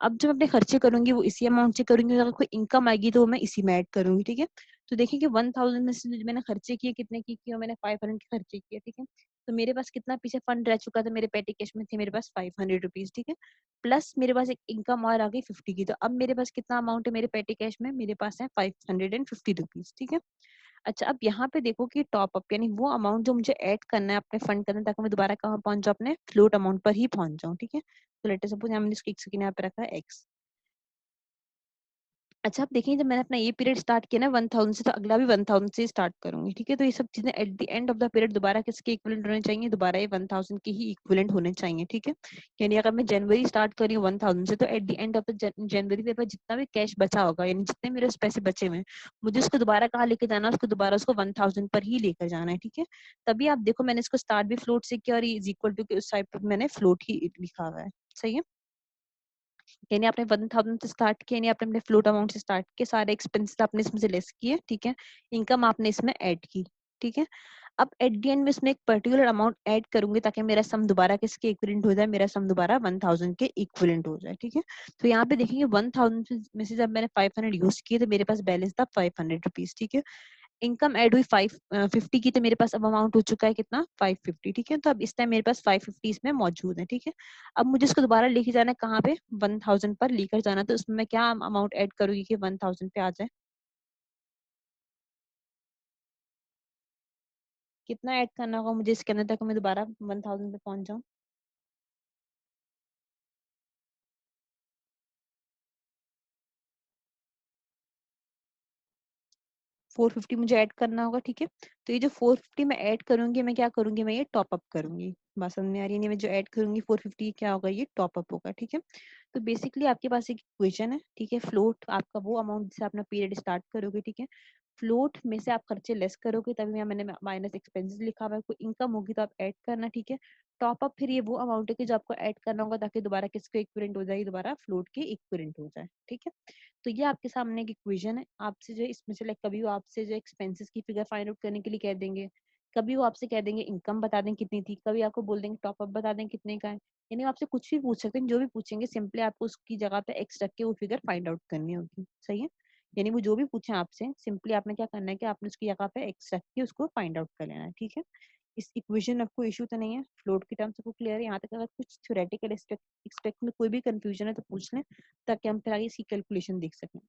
अब जब अपने खर्चे करूंगी वो इसी अमाउंट से करूंगी, अगर कोई इनकम आएगी तो वो मैं इसी में ऐड करूंगी, ठीक है। तो देखिए कि 1000 में से जो मैंने खर्चे किए कितने की किए, मैंने 500 के खर्चे किए, ठीक है। तो मेरे पास कितना पीछे फंड रह चुका था, मेरे पेटी कैश में थे मेरे पास 500 रुपीज, ठीक है। प्लस मेरे पास एक इनकम और आ गई 50 की। तो अब मेरे पास कितना अमाउंट है मेरे पेटी कैश में, मेरे पास है 550 रुपीज, ठीक है। अच्छा, अब यहाँ पे देखो कि टॉप अप यानी वो अमाउंट जो मुझे ऐड करना है अपने फंड के अंदर, ताकि मैं दोबारा कहाँ पहुंच जाऊँ, अपने फ्लोट अमाउंट पर ही पहुंच जाऊँ, ठीक है। तो लेट सपोज मैंने इसको एक सेकंड यहाँ पे रखा है एक्स। अच्छा, आप देखिए जब मैंने अपना ये पीरियड स्टार्ट किया ना 1000 से, तो अगला भी 1000 से स्टार्ट करूंगी, ठीक है। तो ये सब चीजें eight the end of the period दोबारा किसके इक्विवेलेंट होने चाहिए, दोबारा ये 1000 के ही इक्विवेलेंट होने चाहिए, ठीक है। यानी अगर मैं जनवरी स्टार्ट कर रही हूँ 1000 से, तो eight the end of the January मेरे पास जितना भी कैश बचा होगा, यानी जितने मेरे पैसे बचे हुए हैं, मुझे उसको दोबारा कहाँ लेके जाना है, उसको दोबारा उसको 1000 पर ही लेकर जाना है, ठीक है। तभी आप देखो मैंने इसको स्टार्ट भी फ्लोट से किया और इज इक्वल टू उस साइड पर मैंने फ्लोट ही लिखा हुआ है, सही है। यानी आपने 1000 से स्टार्ट किया, यानी आपने अपने फ्लोट अमाउंट से स्टार्ट किए, सारे एक्सपेंसेस आपने इसमें से लेस किए, ठीक है। इनकम आपने इसमें ऐड की, ठीक है। अब एट द एंड में इसमें एक पर्टिकुलर अमाउंट ऐड करूंगी ताकि मेरा सम दोबारा किसके इक्विवेलेंट हो जाए, मेरा सम दोबारा 1000 के इक्विवेलेंट हो जाए, ठीक है। तो यहाँ पे देखेंगे 1000 में से जब मैंने 500 यूज किए तो मेरे पास बैलेंस था 500 रुपीज, ठीक है। इनकम ऐड हुई 550 की, तो मेरे पास अब अमाउंट हो चुका है कितना, 550, ठीक है। तो अब इस टाइम मेरे पास 550 इसमें मौजूद है, ठीक है। अब मुझे इसको दोबारा लेके जाना है कहाँ पे, 1000 पर लेकर जाना, तो उसमें मैं क्या अमाउंट ऐड करूंगी कि 1000 पे आ जाए, कितना ऐड करना होगा मुझे इसके अंदर तक मैं दोबारा 1000 पे पहुंच जाऊँ। 450 मुझे ऐड करना होगा, ठीक है। तो ये जो 450 मैं ऐड करूंगी, मैं क्या करूंगी, मैं ये टॉप अप करूंगी। बात समझ में आ रही है नहीं, मैं जो ऐड करूंगी 450 क्या होगा, ये टॉप अप होगा, ठीक है। तो बेसिकली आपके पास एक इक्वेशन है, ठीक है। फ्लोट आपका वो अमाउंट जिससे अपना पीरियड स्टार्ट करोगे, ठीक है। फ्लोट में से आप खर्चे लेस करोगे, तभी यहाँ मैंने माइनस एक्सपेंसेस लिखा हुआ है। कोई इनकम होगी तो आप ऐड करना, ठीक है। टॉप अप फिर ये वो अमाउंट है कि जो आपको ऐड करना होगा ताकि दोबारा किसके इक्विवेलेंट हो जाए, दोबारा फ्लोट के इक्विवेलेंट हो जाए, ठीक है। तो ये आपके सामने एक इक्वेशन है। आपसे जो है इसमें से लाइक कभी वो आपसे जो एक्सपेंसेस की फिगर फाइंड आउट करने के लिए कह देंगे, कभी वो आपसे कह देंगे इनकम बता दें कितनी थी, कभी आपको बोल देंगे टॉप अप बता दें कितने का है। यानी वो आपसे कुछ भी पूछ सकते हैं, जो भी पूछेंगे सिंपली आपको उसकी जगह पे एक्स रख के वो फिगर फाइंड आउट करनी होगी, सही है। यानी वो जो भी पूछे आपसे, सिंपली आपने क्या करना है कि आपने उसकी जगह पे एक्स रख के उसको फाइंड आउट कर लेना है, ठीक है। इस इक्वेशन में आपको इशू तो नहीं है, फ्लोट की टर्म्स आपको क्लियर है। यहाँ तक अगर कुछ थ्योरेटिकल एक्सपेक्ट में कोई भी कंफ्यूजन है तो पूछ लें, ताकि हम फिर आगे इसकी कैलकुलेशन देख सकें।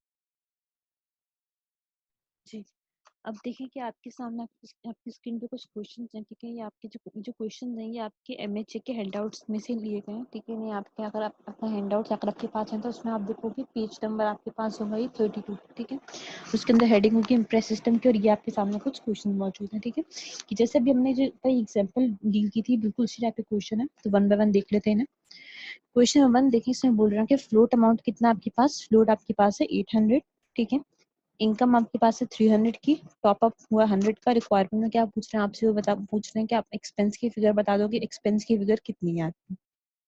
जी, अब देखिए कि आपके सामने आपकी स्क्रीन पे कुछ क्वेश्चन हैं, ठीक है। ये आपके जो क्वेश्चन हैं ये आपके एमएचए के हैंडआउट्स में से लिए गए हैं, ठीक है। नहीं आपके अगर आप अपना हैंडआउट्स अगर आपके पास है तो उसमें आप देखोगे पेज नंबर आपके पास होगा ये 32, ठीक है। उसके अंदर हेडिंग होगी इम्प्रेस सिस्टम की, और ये आपके सामने कुछ क्वेश्चन मौजूद हैं, ठीक है। कि जैसे अभी हमने जो एग्जाम्पल डील की थी, बिल्कुल उसी टाइप के क्वेश्चन है, तो वन बाय वन देख लेते हैं ना। क्वेश्चन नंबर 1 देखिए, इसमें बोल रहा है कि फ्लोट अमाउंट कितना आपके पास, फ्लोट आपके पास है 800, ठीक है। इनकम आपके पास है 300 की, टॉप अप हुआ 100 का। रिक्वायरमेंट में क्या पूछ रहे हैं आपसे, वो पूछ रहे हैं कि आप एक्सपेंस की फिगर बता दो कि एक्सपेंस की फिगर कितनी है आपकी,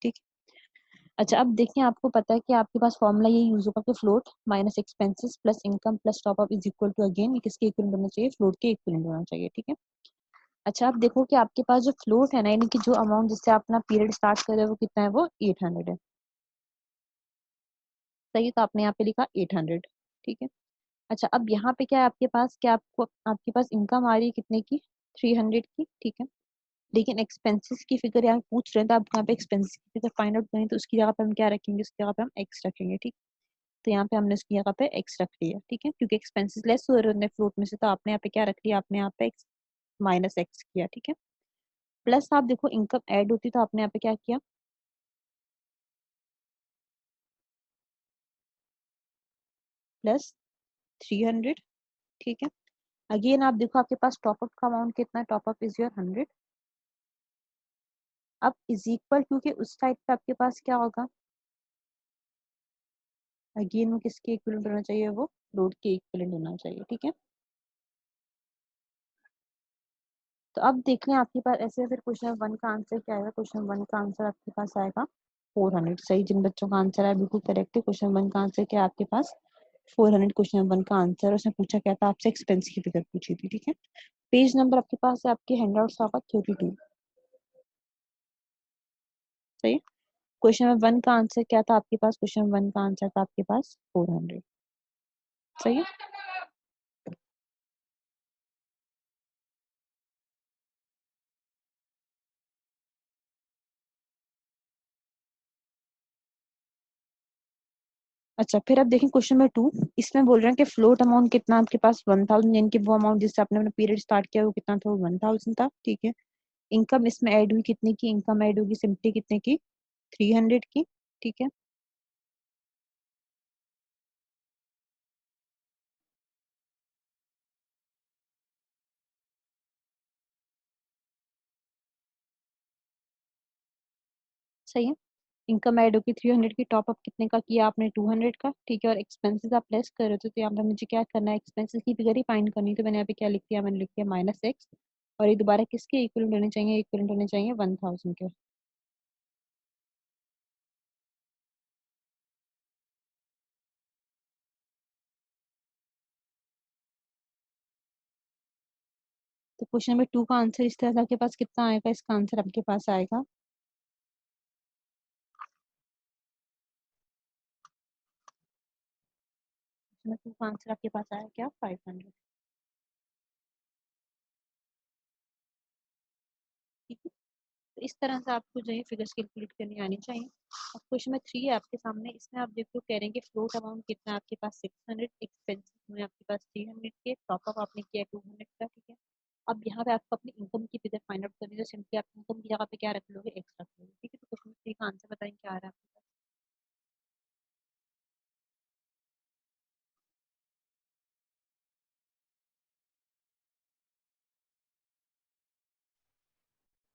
ठीक है। अच्छा, अब देखिए आपको पता है कि आपके पास फॉर्मूला ये यूज होगा कि float minus expenses plus income plus top up is equal to, again ये किसके इक्वलेंट होना चाहिए, फ्लोट के इक्वलेंट होना चाहिए, ठीक है। अच्छा, आप देखो कि आपके पास जो फ्लोट है ना, यानी कि जो अमाउंट जिससे आप अपना पीरियड स्टार्ट कर रहे हो वो कितना है, वो 800 है, सही है। तो आपने यहाँ पे लिखा 800, ठीक है। अच्छा, अब यहाँ पे क्या है आपके पास, क्या आपको आपके पास इनकम आ रही है कितने की, 300 की, ठीक है। लेकिन एक्सपेंसेस की फिगर यहाँ पूछ रहे हैं, तो आप यहाँ पे एक्सपेंसेस की फिगर फाइंड आउट करें तो उसकी जगह पे हम क्या रखेंगे, उसकी जगह पे हम एक्स रखेंगे, ठीक। तो यहाँ पे हमने उसकी जगह पे एक्स रख लिया, ठीक है, क्योंकि एक्सपेंसेस लेस हो रहे हैं फ्लोट में से, तो आपने यहाँ पे क्या रख लिया, आपने यहाँ पे एक्स माइनस एक्स किया, ठीक है। प्लस आप देखो इनकम ऐड होती तो आपने यहाँ पे क्या किया, प्लस 300, ठीक है। अगेन आप देखो आपके पास टॉपअप का अमाउंट कितना है, टॉपअप इज योर 100। अब इज इक्वल, क्योंकि उस साइड पे आपके पास क्या होगा, अगेन वो किसके इक्विवेलेंट होना चाहिए, वो लोड के इक्विवेलेंट होना चाहिए, ठीक है। तो अब देख लें आपके पास ऐसे, फिर क्वेश्चन नंबर 1 का आंसर क्या आएगा, क्वेश्चन नंबर 1 का आंसर आपके पास आएगा 400, सही। जिन बच्चों का आंसर है बिल्कुल करेक्ट है। क्वेश्चन नंबर 1 का आंसर क्या है आपके पास, 400 क्वेश्चन नंबर 1 का आंसर। उसने पूछा क्या था आपसे, एक्सपेंस की फिगर पूछी थी, ठीक है। पेज नंबर आपके पास है, आपके हैंडआउट्स होगा 32, सही। क्वेश्चन नंबर 1 का आंसर क्या था आपके पास, क्वेश्चन नंबर 1 का आंसर था आपके पास 400, सही है। अच्छा, फिर अब देखें क्वेश्चन नंबर 2। इसमें बोल रहे हैं कि फ्लोट अमाउंट कितना आपके पास 1000, यानी कि वो अमाउंट जिससे आपने अपना पीरियड स्टार्ट किया वो कितना था, वो 1000 था, ठीक है। इनकम इसमें ऐड हुई कितने की, इनकम ऐड होगी सिंपली कितने की, 300 की, ठीक है। सही है। इनकम ऐड होगी 300 की, टॉप अप कितने का किया आपने, 200 का, ठीक है। और एक्सपेंसेस आप लेस कर रहे थे, तो यहाँ पे मुझे क्या करना है, एक्सपेंसेस की फिगर ही फाइंड करनी है। तो मैंने यहाँ पे क्या लिख दिया, मैंने लिख दिया माइनस एक्स, और ये दोबारा किसके इक्वलेंट होने चाहिए, इक्वलेंट होने चाहिए 1000 के। तो क्वेश्चन नंबर 2 का आंसर इस तरह से आपके पास कितना आएगा, इसका आंसर आपके पास आएगा, क्वेश्चन नंबर 2 का आंसर आपके पास आया क्या, 500, ठीक है। तो इस तरह से आपको जो है फिगर्स कैलकुलेट करनी आनी चाहिए। अब क्वेश्चन नंबर 3 है आपके सामने, इसमें आप देखो कह रहे हैं कि फ्लोट अमाउंट कितना है आपके पास 600, एक्सपेंसेस में आपके पास 300 के, टॉपअप आपने किया 200 का, ठीक है। अब यहाँ पे आपको अपनी इनकम की फिगर फाइंड आउट करनी है, तो सिंपली आप इनकम की जगह पे क्या रख लोगे, एक्स रख लोगे, ठीक है। तो क्वेश्चन 3 का आंसर बताएं क्या आ रहा है आपके पास।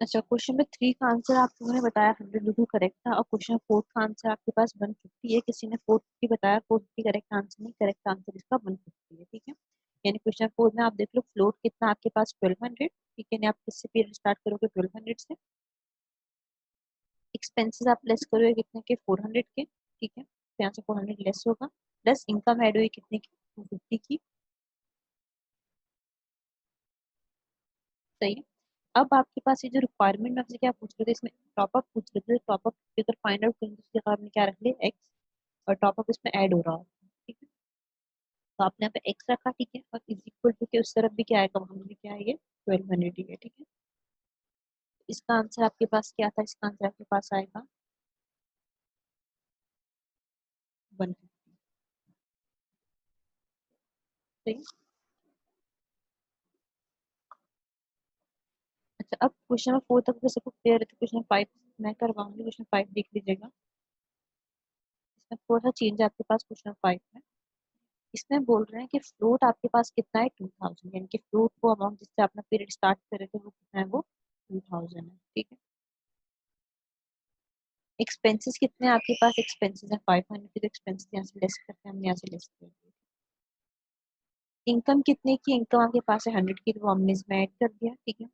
अच्छा, क्वेश्चन नंबर 3 का आंसर आप लोगों ने बताया 100 बिल्कुल करेक्ट था, और क्वेश्चन 4 का आंसर आपके पास 150 है। किसी ने 450 बताया, 450 करेक्ट आंसर नहीं, करेक्ट आंसर इसका 150 है, ठीक है। यानी क्वेश्चन 4 में आप देख लो फ्लोट कितना आपके पास 1200, ठीक है। यानी आप किससे पीरियड स्टार्ट करोगे 1200 से। एक्सपेंसेस आप लेस करोगे कितने के 400 के, ठीक है। तो यहाँ से 400 लेस होगा, प्लस इनकम ऐड हुई कितने की 250 की, सही है। अब आपके पास ये जो रिक्वायरमेंट में आपसे क्या पूछ रहे थे, इसमें टॉपअप पूछ रहे थे। टॉपअप अगर फाइंड आउट करेंगे तो उसके जगह आपने क्या रख लिया एक्स, और टॉपअप इसमें ऐड हो रहा है, ठीक है। तो आपने यहाँ पे एक्स रखा, ठीक है, और इज इक्वल टू के उस तरफ भी क्या आएगा, वहां भी क्या है, ये 1200 ही है, ठीक है। इसका आंसर आपके पास क्या था, इसका आंसर आपके पास आएगा 150, सही। अच्छा, अब क्वेश्चन नंबर 4 तक तो सबको क्लियर है, तो क्वेश्चन 5 मैं करवाऊंगी। क्वेश्चन 5 देख लीजिएगा, इसमें थोड़ा सा चेंज है आपके पास क्वेश्चन 5 में। इसमें बोल रहे हैं कि फ्लोट आपके पास कितना है 2000, यानी कि फ्लोट वो अमाउंट जिससे अपना पीरियड स्टार्ट करे थे वो कितना है, वो 2000 है, ठीक है। एक्सपेंसेस कितने हैं आपके पास, एक्सपेंसेस है 500 के, तो एक्सपेंसेस यहाँ से लेस करते हैं, हमने यहाँ से लेस कर दिया। इनकम कितने की, इनकम आपके पास है 100 की, तो वो हमने इसमें ऐड कर दिया, ठीक है।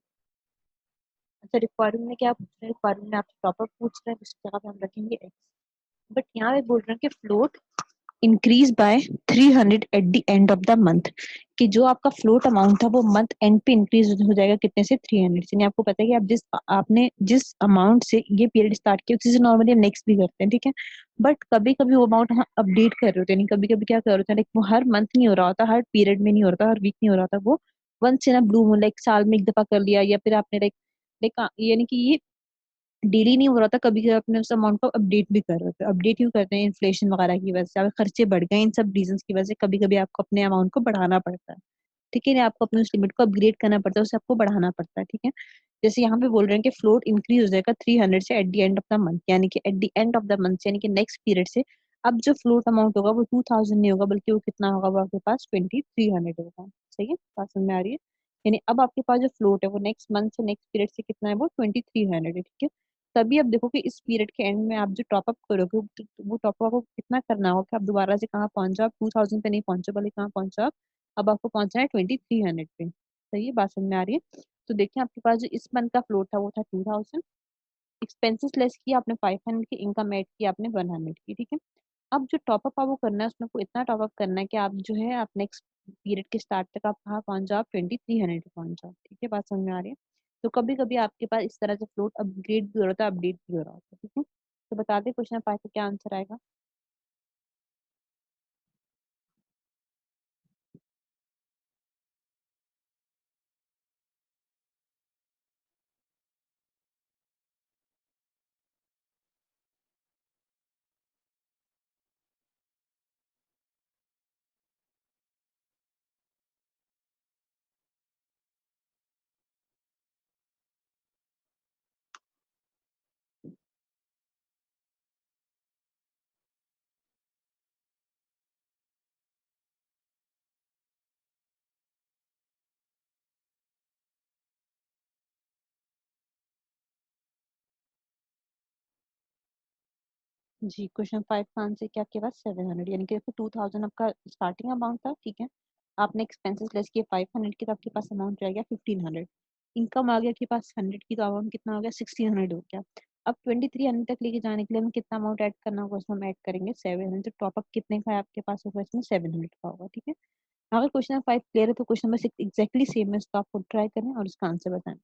अच्छा, रिक्वायरमेंट में क्या पूछ रहे हैं, रिक्वायरमेंट में आपसे टॉपअप पूछ रहे हैं, तो उसकी जगह पे हम रखेंगे एक्स। बट यहाँ पे बोल रहे हैं कि float increase by 300 eight the end of the month, कि जो आपका फ्लोट अमाउंट था वो मंथ एंड पे इंक्रीज हो जाएगा कितने से, 300 से। यानी आपको पता है कि आप आपने जिस अमाउंट से ये पीरियड स्टार्ट किया उसी से नॉर्मली हम नेक्स्ट भी करते हैं, ठीक है। बट कभी कभी वो अमाउंट हम अपडेट कर रहे होते हैं, यानी कभी कभी क्या कर रहे होते हैं, लाइक वो हर मंथ नहीं हो रहा होता, हर पीरियड में नहीं हो रहा, हर वीक नहीं हो रहा था, वो once in a blue moon, like साल में एक दफा कर लिया, या फिर आपने लाइक लाइक यानी कि ये डेली नहीं हो रहा था, कभी कभी अपने उस अमाउंट को अपडेट भी कर रहे थे। अपडेट क्यों करते हैं, इन्फ्लेशन वगैरह की वजह से, अगर खर्चे बढ़ गए इन सब रीजन की वजह से कभी कभी आपको अपने अमाउंट को बढ़ाना पड़ता है, ठीक है। आपको अपने उस लिमिट को अपग्रेड करना पड़ता है, उसे आपको बढ़ाना पड़ता है, ठीक है। जैसे यहाँ पे बोल रहे हैं कि फ्लोट इंक्रीज हो जाएगा 300 से eight the end of the month, यानी कि at the end of the month यानी कि नेक्स्ट पीरियड से अब जो फ्लोट अमाउंट होगा वो 2000 नहीं होगा, बल्कि वो कितना होगा, वो आपके पास 2300 होगा, सही है, बात समझ में आ रही है। यानी अब आपके पास जो फ्लोट है वो नेक्स्ट मंथ से नेक्स्ट पीरियड से कितना है, वो 2300 है, ठीक है। तभी अब देखो कि इस पीरियड के एंड में आप जो टॉपअप करोगे वो टॉपअप आपको कितना करना होगा कि आप दोबारा से कहाँ पहुंच जाओ, 2000 पे नहीं पहुंचो, बल्कि कहाँ पहुंच जाओ, अब आपको पहुंचना है 2300 पे, सही है, बात समझ में आ रही है। तो देखिए आपके पास जो इस मंथ का फ्लोट था वो था 2000, एक्सपेंसेस लेस किया आपने 500 की, इनकम ऐड किया आपने 100 की, ठीक है। अब जो टॉपअप आपको करना है उसमें आपको इतना टॉपअप करना है कि आप जो है आप नेक्स्ट पीरियड के स्टार्ट तक आप कहाँ पहुंच जाओ, आप 2300 पे पहुंच जाओ, ठीक है, बात समझ में आ रही है। तो कभी कभी आपके पास इस तरह से फ्लोट अपग्रेड भी हो रहा था, अपडेट भी हो रहा होता है, ठीक है। तो बता दें क्वेश्चन 5 का क्या आंसर आएगा। जी, क्वेश्चन 5 का आंसर क्या आपके पास 700, यानी कि देखो 2000 आपका स्टार्टिंग अमाउंट था, ठीक है। आपने एक्सपेंसेस लेस किए 500 की, तो आपके पास अमाउंट रह गया 1500। इनकम आ गया आपके पास 100 की, तो अमाउंट कितना हो गया 1600 हो गया। अब 2300 तक लेके जाने के लिए हमें कितना अमाउंट ऐड करना होगा, उसमें हम ऐड करेंगे 700। तो टॉपअप कितने का है आपके पास होगा, इसमें 700 का होगा, ठीक है। अगर क्वेश्चन 5 क्लियर है तो क्वेश्चन नंबर 6 एक्जैक्टली सेम है, उसको आपको ट्राई करें और उसका आंसर बताएं।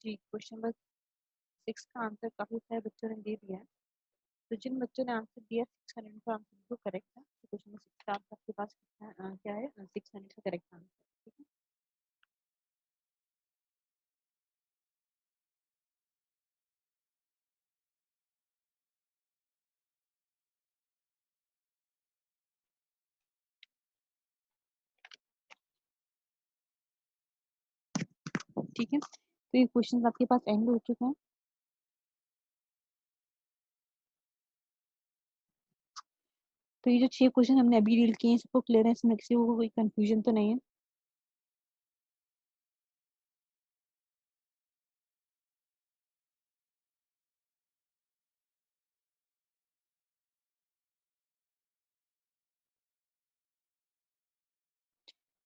जी, क्वेश्चन नंबर 6 का आंसर काफी सारे बच्चों ने दे दिया है। तो जिन बच्चों ने आंसर दिया 600 का आंसर बिल्कुल करेक्ट है। तो क्वेश्चन नंबर 6 का आंसर आपके पास क्या है 600 का करेक्ट आंसर। ठीक है, ठीक है। तो ये क्वेश्चन आपके पास एंड हो चुके हैं। तो ये जो 6 क्वेश्चन हमने अभी डील किए हैं सबको क्लियर है, इसमें किसी को कोई कंफ्यूजन तो नहीं है।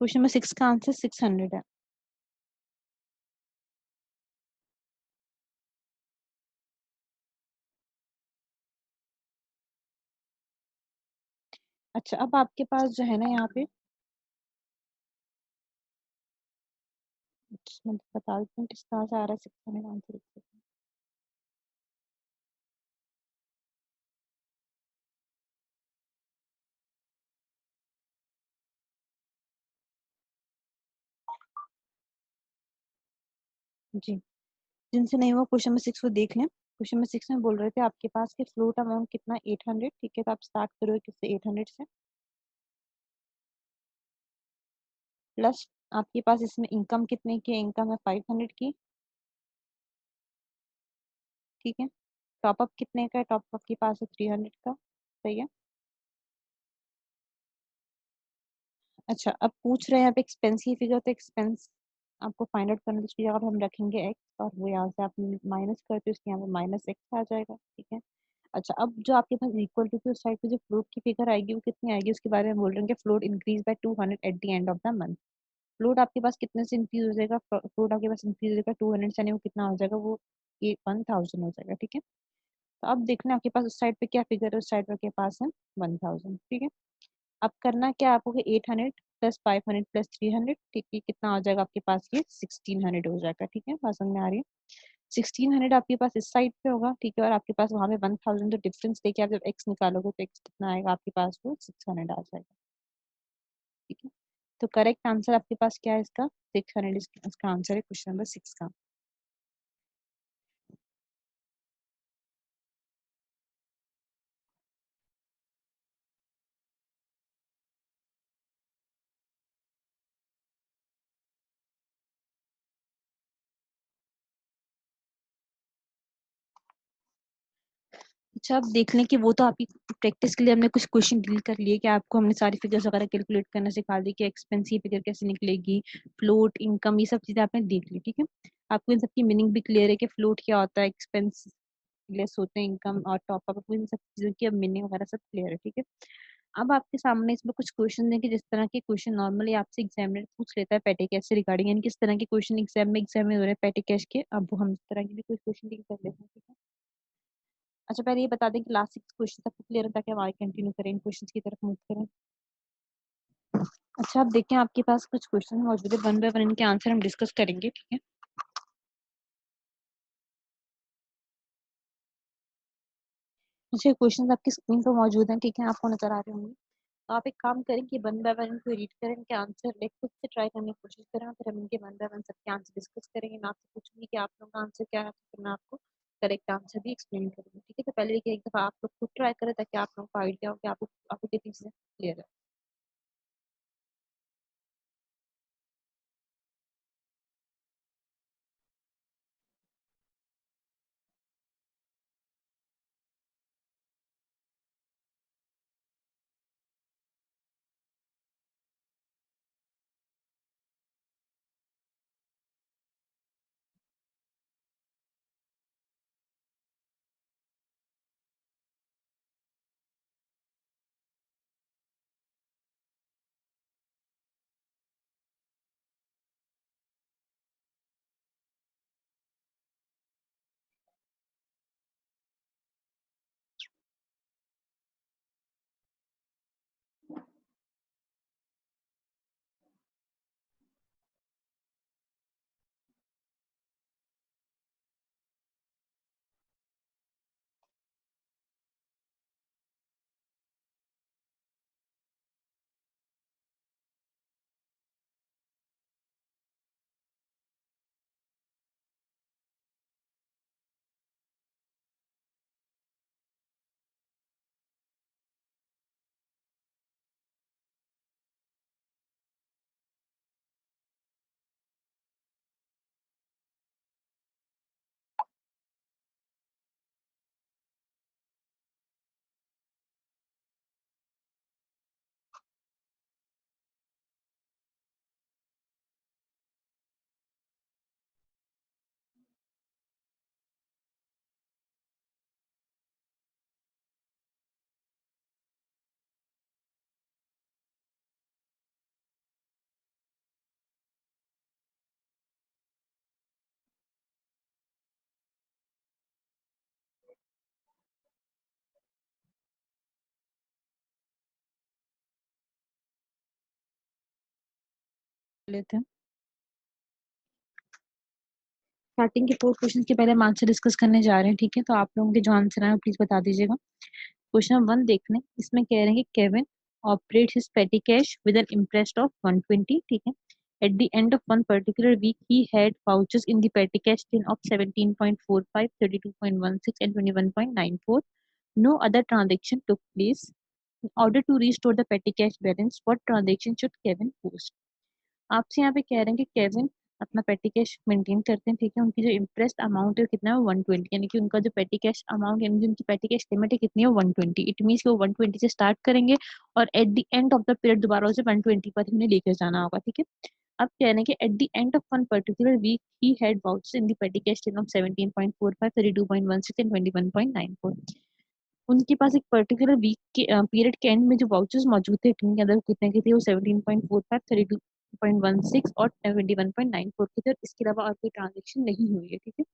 क्वेश्चन नंबर 6 का आंसर 600 है। अच्छा, अब आपके पास जो है ना यहाँ पे मैं बता देती हूँ किस तरह से आ रहा है 600 आंसर। जी, जिनसे नहीं हुआ क्वेश्चन नंबर 6 वो देख लें। क्वेश्चन नंबर 6 में बोल रहे थे आपके पास के फ्लोट अमाउंट कितना 800। ठीक है, तो आप स्टार्ट करोगे किससे 800 से, प्लस आपके पास इसमें इनकम कितने की है, इनकम है 500 की। ठीक है, टॉपअप कितने का है, टॉपअप के पास है 300 का। सही है। अच्छा, अब पूछ रहे हैं आप एक्सपेंस की फिगर, तो एक्सपेंस आपको फाइंड आउट करना है, तो उसकी जगह पे हम रखेंगे एक्स, और वो यहाँ से आप माइनस करते हो इसके यहाँ पे माइनस एक्स आ जाएगा। ठीक है। अच्छा, अब जो आपके पास इक्वल टू की उस साइड पे जो फ्लोट की फिगर आएगी वो कितनी आएगी उसके बारे में बोल रहे हैं कि float increase by 200 eight the end of the month. Float आपके पास कितने से इंक्रीज हो जाएगा, फ्लोट आपके पास इंक्रीज हो जाएगा 200 से, यानी वो कितना हो जाएगा, वो ये 1000 हो जाएगा। ठीक है, तो अब देखना आपके पास उस साइड पे क्या फिगर है, उस साइड पे के पास है 1000। ठीक है, अब करना क्या आपको कि 800 प्लस 500 प्लस 300, ठीक है, कितना हो जाएगा आपके पास, ये 1600 हो जाएगा। ठीक है, बात समझ में आ रही है। 1600 आपके पास इस साइड पे होगा। ठीक है, और आपके पास वहां पे 1000, तो डिफरेंस लेके आप जब एक्स निकालोगे तो एक्स कितना आएगा आपके पास, वो 600 आ जाएगा। ठीक है, तो करेक्ट आंसर आपके पास क्या है इसका, 600 इसका आंसर है क्वेश्चन नंबर 6 का। अच्छा, आप देख लें कि वो तो आपकी प्रैक्टिस के लिए हमने कुछ क्वेश्चन डील कर लिए कि आपको हमने सारी फिगर्स वगैरह कैलकुलेट करना सिखा दी कि एक्सपेंस की फिगर कैसे निकलेगी, फ्लोट, इनकम, ये सब चीजें आपने देख ली। ठीक है, आपको इन सब की मीनिंग भी क्लियर है कि फ्लोट क्या होता है, एक्सपेंस लेस होते हैं, इनकम और टॉप अप, इन सब चीजों की अब मीनिंग वगैरह सब क्लियर है। ठीक है, अब आपके सामने इसमें कुछ क्वेश्चन है कि जिस तरह के क्वेश्चन नॉर्मली आपसे एग्जामिनर पूछ लेता है पेटी कैश से रिगार्डिंग, यानी किस तरह के क्वेश्चन एग्जाम में हो रहे हैं पेटी कैश के, अब वो हम इस तरह के भी कुछ क्वेश्चन डील कर लेते हैं। ठीक है, अच्छा पहले ये बता दें कि लास्ट 6 क्वेश्चन आपको क्लियर है ताकि हम आगे कंटिन्यू करें, इन क्वेश्चन की तरफ मूव करें। अच्छा, आप देखें आपके पास कुछ क्वेश्चन मौजूद है, वन बाय वन इनके आंसर हम डिस्कस करेंगे। ठीक है, मुझे क्वेश्चन आपकी स्क्रीन पर मौजूद हैं। ठीक है, आपको नजर आ रहे होंगे। तो आप एक काम करें कि वन बाय वन इनको रीड करें, इनके आंसर लाइक खुद से ट्राई करने की कोशिश करें, फिर हम इनके वन बाय वन सबके आंसर डिस्कस करेंगे। मैं आपसे पूछूंगी कि आप लोगों का आंसर क्या है, तो फिर मैं आपको करेक्ट आंसर भी एक्सप्लेन करूंगी। ठीक है, तो पहले देखिए एक दफा आप लोग खुद ट्राई करें ताकि आप लोगों को आइडिया हो कि आपको कितनी चीजें क्लियर है। लेते हैं। स्टार्टिंग के 4 क्वेश्चन के पहले हम आंसर डिस्कस करने जा रहे हैं, ठीक है। तो आप लोगों के जो आंसर है प्लीज बता दीजिएगा। क्वेश्चन नंबर 1 देख लें। इसमें कह रहे हैं कि केविन ऑपरेट हिज पेटी cash with an interest of 120, ठीक है। At the end of one particular week, he had vouchers in the petty cash tin of 17.45, 32.16, and 21.94. No other transaction took place. In order to restore the petty cash balance, what transaction should Kevin post? आपसे यहाँ पे कह रहे हैं कि Kevin अपना पेटी cash maintain करते हैं, ठीक है। उनकी जो इंटरेस्ट अमाउंट है कितना है, 120, यानी कि उनका जो पेटी कैश अमाउंट यानी जो उनकी पेटी कैश लिमिट है कितनी है, 120। इट मीन्स कि वो 120 से स्टार्ट करेंगे और eight the end of the period दोबारा उसे 120 पर ही उन्हें लेकर जाना होगा, ठीक है। अब कह रहे हैं कि at the end of one particular week he had vouchers in the petty cash ten of 17.45, 32.16 and 21.94। उनके पास एक पर्टिकुलर वीक के पीरियड के एंड में जो वाउचर्स मौजूद थे टीम के अंदर, कितने के थे, वो 17.45, 32.16 और 21.94 के थे। इसके अलावा और कोई ट्रांजेक्शन नहीं हुई है, ठीक है।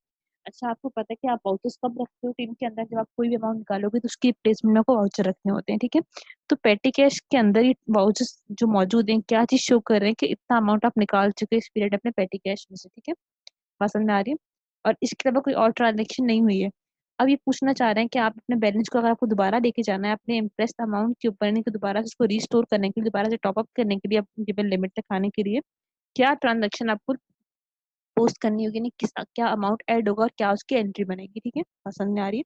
अच्छा, आपको पता है कि आप वाउचर्स कब रखते हो टीम के अंदर? जब आप कोई भी अमाउंट निकालोगे तो उसकी प्लेसमेंट में आपको वाउचर रखने होते हैं, ठीक है। तो पेटी कैश के अंदर ही वाउचर्स जो मौजूद हैं क्या चीज शो कर रहे हैं कि इतना अमाउंट आप निकाल चुके हैं इस पीरियड अपने पेटी कैश में से, ठीक है। बात समझ में आ रही है? और इसके अलावा कोई और ट्रांजेक्शन नहीं हुई है। अब ये पूछना चाह रहे हैं कि आप अपने बैलेंस को अगर आपको दोबारा लेके जाना है अपने इम्प्रेस्ड अमाउंट के ऊपर, यानी कि दोबारा से उसको रिस्टोर करने के लिए, दोबारा से टॉप अप करने के लिए, अपनी गिवन लिमिट तक आने के लिए क्या ट्रांजेक्शन आपको पोस्ट करनी होगी, नहीं किस क्या अमाउंट ऐड होगा और क्या उसकी एंट्री बनेगी, ठीक है। पसंद में आ रही है?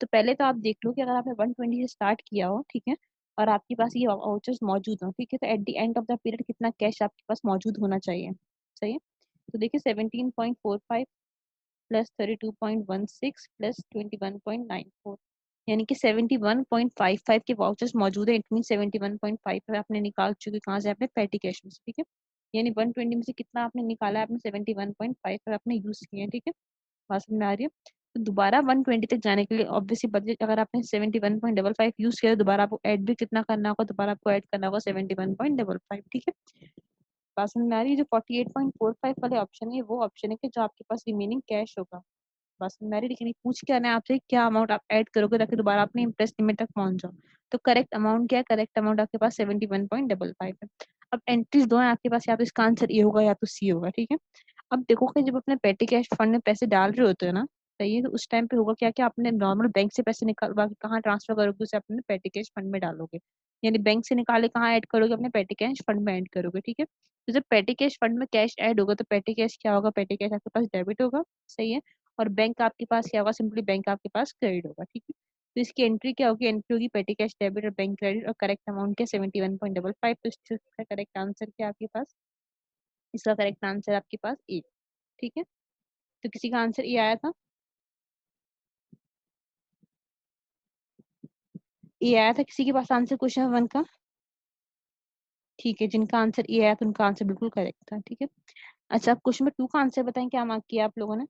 तो पहले तो आप देख लो कि अगर आपने 120 से स्टार्ट किया हो, ठीक है, और आपके पास ये वाउचर्स मौजूद हो, ठीक है, तो eight the end of the period कितना कैश आपके पास मौजूद होना चाहिए, सही है। तो देखिए 17.45 प्लस 32.16 प्लस 21.94, यानी कि 71.55 के वाउचर्स मौजूद है। इट मीन 71.5 आपने निकाल चुके कहाँ से, आपने पेटी कैश में से, ठीक है। यानी 120 में से कितना आपने निकाला है, आपने 71.5 आपने यूज किए हैं, ठीक है। बात समझ में आ रही है? तो दोबारा 120 तक जाने के लिए ऑब्वियसली बजट, अगर आपने 71.55 यूज किया तो दोबारा आपको ऐड भी कितना करना होगा, दोबारा आपको ऐड करना होगा 71.55, ठीक है। बात समझ में आ रही है? जो 48.45 वाले ऑप्शन है वो ऑप्शन है कि जो आपके पास रिमेनिंग कैश होगा। बस मेरी, लेकिन पूछ क्या है आपसे, क्या अमाउंट आप ऐड करोगे ताकि दोबारा अपने इंटरेस्ट लिमिट तक पहुंच जाओ। तो करेक्ट अमाउंट क्या है? करेक्ट अमाउंट आपके पास 71.55 है। अब एंट्रीज दो है आपके पास, या तो इसका आंसर ए होगा या तो सी होगा, ठीक है। अब देखो कि जब अपने पेटी कैश फंड में पैसे डाल रहे होते हो ना, सही है, तो उस टाइम पे होगा क्या, क्या आपने नॉर्मल बैंक से पैसे निकालवा के कहाँ ट्रांसफर करोगे, उसे अपने पेटी कैश फंड में डालोगे। यानी बैंक से निकाले कहाँ ऐड करोगे, अपने पेटी कैश फंड में ऐड करोगे, ठीक है। तो जब पेटी कैश फंड में कैश ऐड होगा तो पेटी कैश क्या होगा, पेटी कैश आपके पास डेबिट होगा, सही है। और बैंक आपके पास क्या होगा, सिंपली बैंक आपके पास क्रेडिट होगा, ठीक है। तो इसकी एंट्री क्या होगी, एंट्री होगी पेटी कैश डेबिट और बैंक क्रेडिट, और करेक्ट अमाउंट क्या, 71.55। तो इसका करेक्ट आंसर क्या आपके पास, इसका करेक्ट आंसर आपके पास ए, ठीक है। तो किसी का आंसर ए आया था, ए आया था किसी के पास आंसर क्वेश्चन 1 का? ठीक है, जिनका आंसर ए आया था उनका आंसर बिल्कुल करेक्ट था, ठीक है। अच्छा, आप क्वेश्चन नंबर 2 का आंसर बताएं, क्या मार्क किया आप लोगों ने?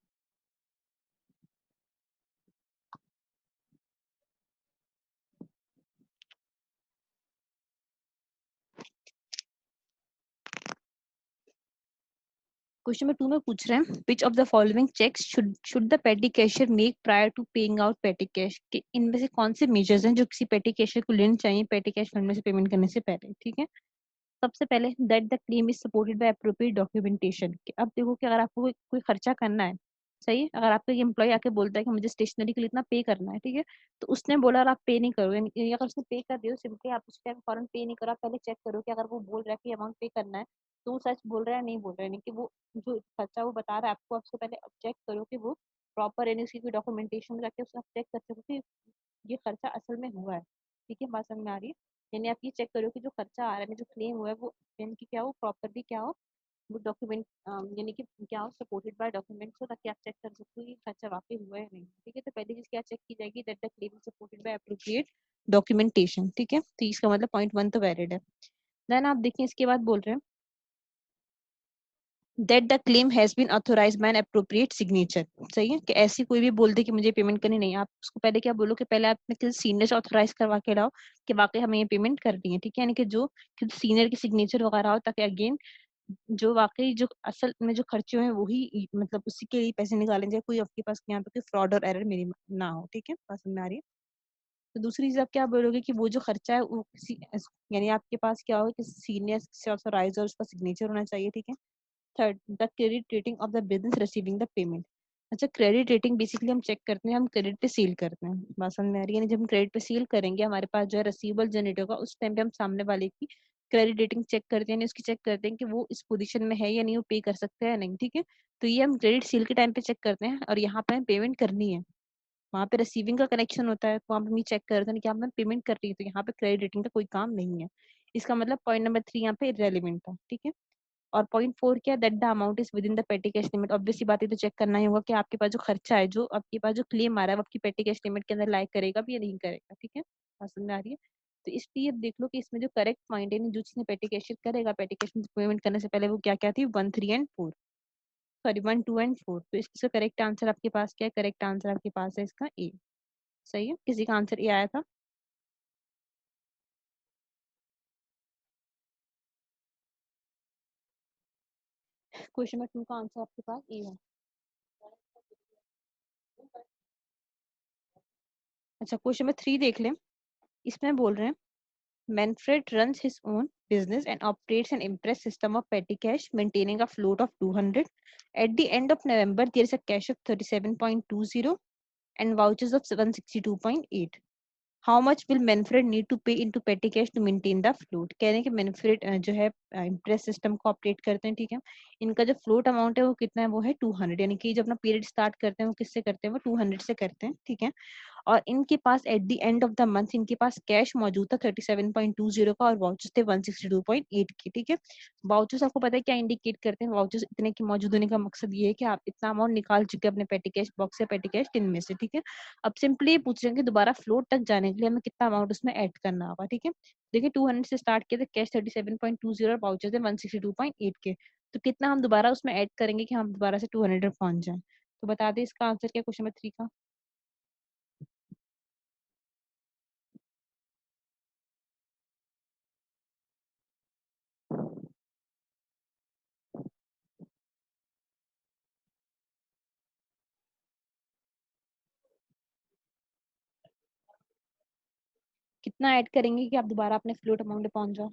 क्वेश्चन नंबर 2 में पूछ रहे हैं which of the following checks should the petty cashier make prior to paying out petty cash, कि इनमें से कौन से मेजर्स हैं जो किसी पेटी कैशियर को लेने चाहिए पेटी कैश फंड में से पेमेंट करने से पहले, ठीक है। सबसे पहले that the claim is supported by appropriate documentation. अब देखो कि अगर आपको कोई खर्चा करना है, सही है, अगर आपका एम्प्लॉय आके बोलता है कि मुझे स्टेशनरी के लिए इतना पे करना है, ठीक है, तो उसने बोला और आप पे नहीं करोगे, अगर उसने पे कर दिया सिंपली आप उस टाइम फॉरन पे नहीं करो, आप पहले चेक करो कि अगर वो बोल रहा है कि अमाउंट पे करना है तो वो सच बोल रहा है नहीं बोल रहा है, नहीं कि वो जो खर्चा वो बता रहा है आपको, आपसे पहले चेक करो कि वो प्रॉपर है, उसकी कोई डॉक्यूमेंटेशन में जाके उसका चेक कर सको कि ये खर्चा असल में हुआ है, ठीक है। बात समझ में आ रही है? यानी आप ये चेक करो कि जो खर्चा आ रहा है, जो क्लेम हुआ है वो यानी कि क्या हो, प्रॉपरली क्या हो, वो डॉक्यूमेंट यानी कि क्या हो, सपोर्टेड बाय डॉक्यूमेंट्स हो, ताकि आप चेक कर सकते हो कि खर्चा वाकई हुआ है नहीं, ठीक है। तो पहली चीज क्या चेक की जाएगी, that the claim is supported by appropriate documentation, ठीक है। तो इसका मतलब पॉइंट 1 तो वैलिड है। देन आप देखिए इसके बाद बोल रहे हैं that the claim has been authorised by an appropriate signature, सही है। कि ऐसी कोई भी बोल दे कि मुझे पेमेंट करनी नहीं, आप उसको पहले क्या बोलो कि पहले आपने किसी सीनियर से ऑथोराइज करवा के लाओ कि वाकई हमें ये पेमेंट करनी है, ठीक है। यानी कि जो सीनियर की सिग्नेचर वगैरह हो, ताकि अगेन जो वाकई जो असल में जो खर्चे हुए हैं वही मतलब उसी के लिए पैसे निकाले जाए, कोई आपके पास यहाँ पे कोई फ्रॉड और एरर मेरी ना हो, ठीक है। बात समझ में आ रही है? तो दूसरी चीज आप क्या बोलोगे कि वो जो खर्चा है वो किसी यानी आपके पास क्या होगा कि सीनियर से ऑथराइजर उसका सिग्नेचर होना चाहिए, ठीक है। Third, the credit rating of the business receiving the payment. अच्छा, क्रेडिट रेटिंग बेसिकली हम चेक करते हैं, हम क्रेडिट पे सील करते हैं, बात समझ में आ रही है। यानी जब हम क्रेडिट पे सील करेंगे हमारे पास जो है रिसीवेबल जनरेट होगा, उस टाइम पे हम सामने वाले की क्रेडिट रेटिंग चेक करते हैं, उसकी चेक करते हैं कि वो इस पोजीशन में है या नहीं, वो पे कर सकता है या नहीं, ठीक है। तो ये हम क्रेडिट सील के टाइम पे चेक करते हैं, और यहाँ पे हमें पेमेंट करनी है, वहाँ पे रिसीविंग का कनेक्शन होता है, तो वहाँ पे हम चेक करते हैं कि हम पेमेंट कर रही है, तो यहाँ पे क्रेडिट रेटिंग का कोई काम नहीं है। इसका मतलब पॉइंट नंबर 3 यहाँ पे इरेलीवेंट था, ठीक है। और पॉइंट 4 क्या है, that the amount is with in the petty cash limit. Obviously बात है, तो चेक करना ही होगा कि आपके पास जो खर्चा है, जो आपके पास जो क्लेम आ रहा है, वो आपकी पेटी कैश लिमिट के अंदर लाइक करेगा भी या नहीं करेगा, ठीक है। बात समझ में आ रही है। तो इसलिए अब देख लो कि इसमें जो करेक्ट पॉइंट है, जो चीज पेटी कैश करेगा, पेटी कैश पेमेंट करने से पहले वो क्या क्या थी, 1, 3 एंड 4, सॉरी 1, 2 एंड 4। तो इसका करेक्ट आंसर आपके पास क्या है, करेक्ट आंसर आपके पास है इसका ए। सही है, किसी का आंसर ए आया था। क्वेश्चन नंबर 2 का आंसर आपके पास ए है। अच्छा, क्वेश्चन नंबर 3 देख लें। इसमें बोल रहे हैं Manfred runs his own business and operates an Impress system of petty cash, maintaining a float of 200. At the end of November, there is a cash of 37.20 and vouchers of 162.8. How much will Manfred need to pay into petty cash to maintain the float? कह रहे हैं कि Manfred जो है impress system को operate करते हैं, ठीक है। इनका जो फ्लोट अमाउंट है वो कितना है, वो है 200, यानी कि जब अपना पीरियड स्टार्ट करते हैं वो किससे करते हैं, वो 200 से करते हैं, ठीक है। और इनके पास at the end of the month इनके पास कैश मौजूद था 37.20 का, और वाउचर्स थे 162.8 के, ठीक है। वाउचर्स आपको पता है क्या इंडिकेट करते हैं, वाउचर्स इतने के मौजूद होने का मकसद ये है कि आप इतना अमाउंट निकाल चुके हैं अपने पेटी कैश बॉक्स या पेटी कैश टिन में से, ठीक है। अब सिंपली पूछ रहे हैं कि दोबारा फ्लोट तक जाने के लिए हमें कितना अमाउंट उसमें ऐड करना होगा, ठीक है। देखिए 200 से स्टार्ट किया था, कैश 37.20 और वाउचर्स थे 162.8 के। तो कितना हम दोबारा उसमें ऐड करेंगे कि हम दोबारा से 200 पहुंच जाए। तो बता दें इसका आंसर क्या, क्वेश्चन नंबर 3 का। कितना ऐड करेंगे कि आप दोबारा अपने फ्लोट अमाउंट पे पहुंच जाओ।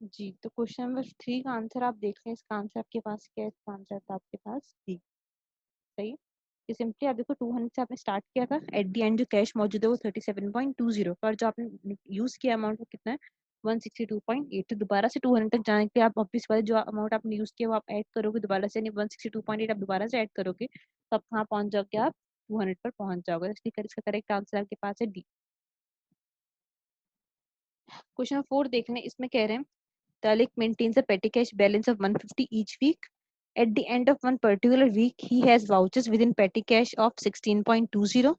जी, तो क्वेश्चन नंबर 3 का आंसर आप देख लें, इसका आंसर आपके पास क्या है, इसका आंसर था आपके पास डी। सही है। ये सिंपली आप देखो 200 से आपने स्टार्ट किया था, एट द एंड जो कैश मौजूद है वो 37.20 पर, जो आपने यूज किया अमाउंट वो कितना है, 162.8। तो दोबारा से 200 तक जाने के लिए आप ऑब्वियस वाले जो अमाउंट आपने यूज किया वो आप ऐड करोगे दोबारा से, यानी 162.8 आप दोबारा से ऐड करोगे, तो आप कहाँ पहुंच जाओगे, आप 200 पर पहुंच जाओगे। इसलिए इसका करेक्ट आंसर आपके पास है डी। क्वेश्चन 4 देख लें। इसमें कह रहे हैं Talik maintains a petty cash balance of 150 each week. At the end of one particular week, he has vouchers within petty cash of 16.20,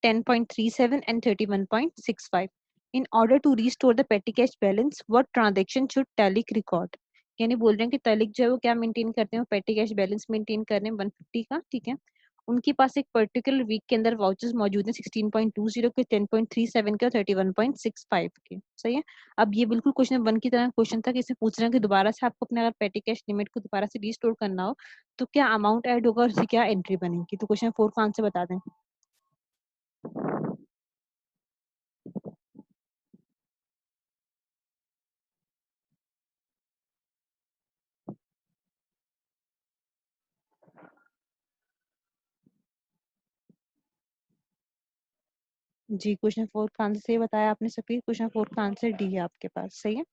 10.37, and 31.65. In order to restore the petty cash balance, what transaction should Talik record? यानी बोल रहे हैं कि तलिक जो है वो क्या maintain करते हैं, पेटी कैश बैलेंस मेंटेन कर रहे हैं 150 का, ठीक है। उनके पास एक पर्टिकुलर वीक के अंदर वाउचर्स मौजूद हैं 16.20 के, 10.37 के और 31.65 के। सही है। अब ये बिल्कुल क्वेश्चन 1 की तरह क्वेश्चन था कि इसे पूछ रहे हैं कि दोबारा से आपको अपने अगर पेटी कैश लिमिट को दोबारा से रिस्टोर करना हो तो क्या अमाउंट ऐड होगा और उसकी क्या एंट्री बनेगी। तो क्वेश्चन 4 का आंसर बता दें। जी, क्वेश्चन 4 का आंसर सही बताया आपने सभी। क्वेश्चन 4 का आंसर डी है आपके पास। सही है।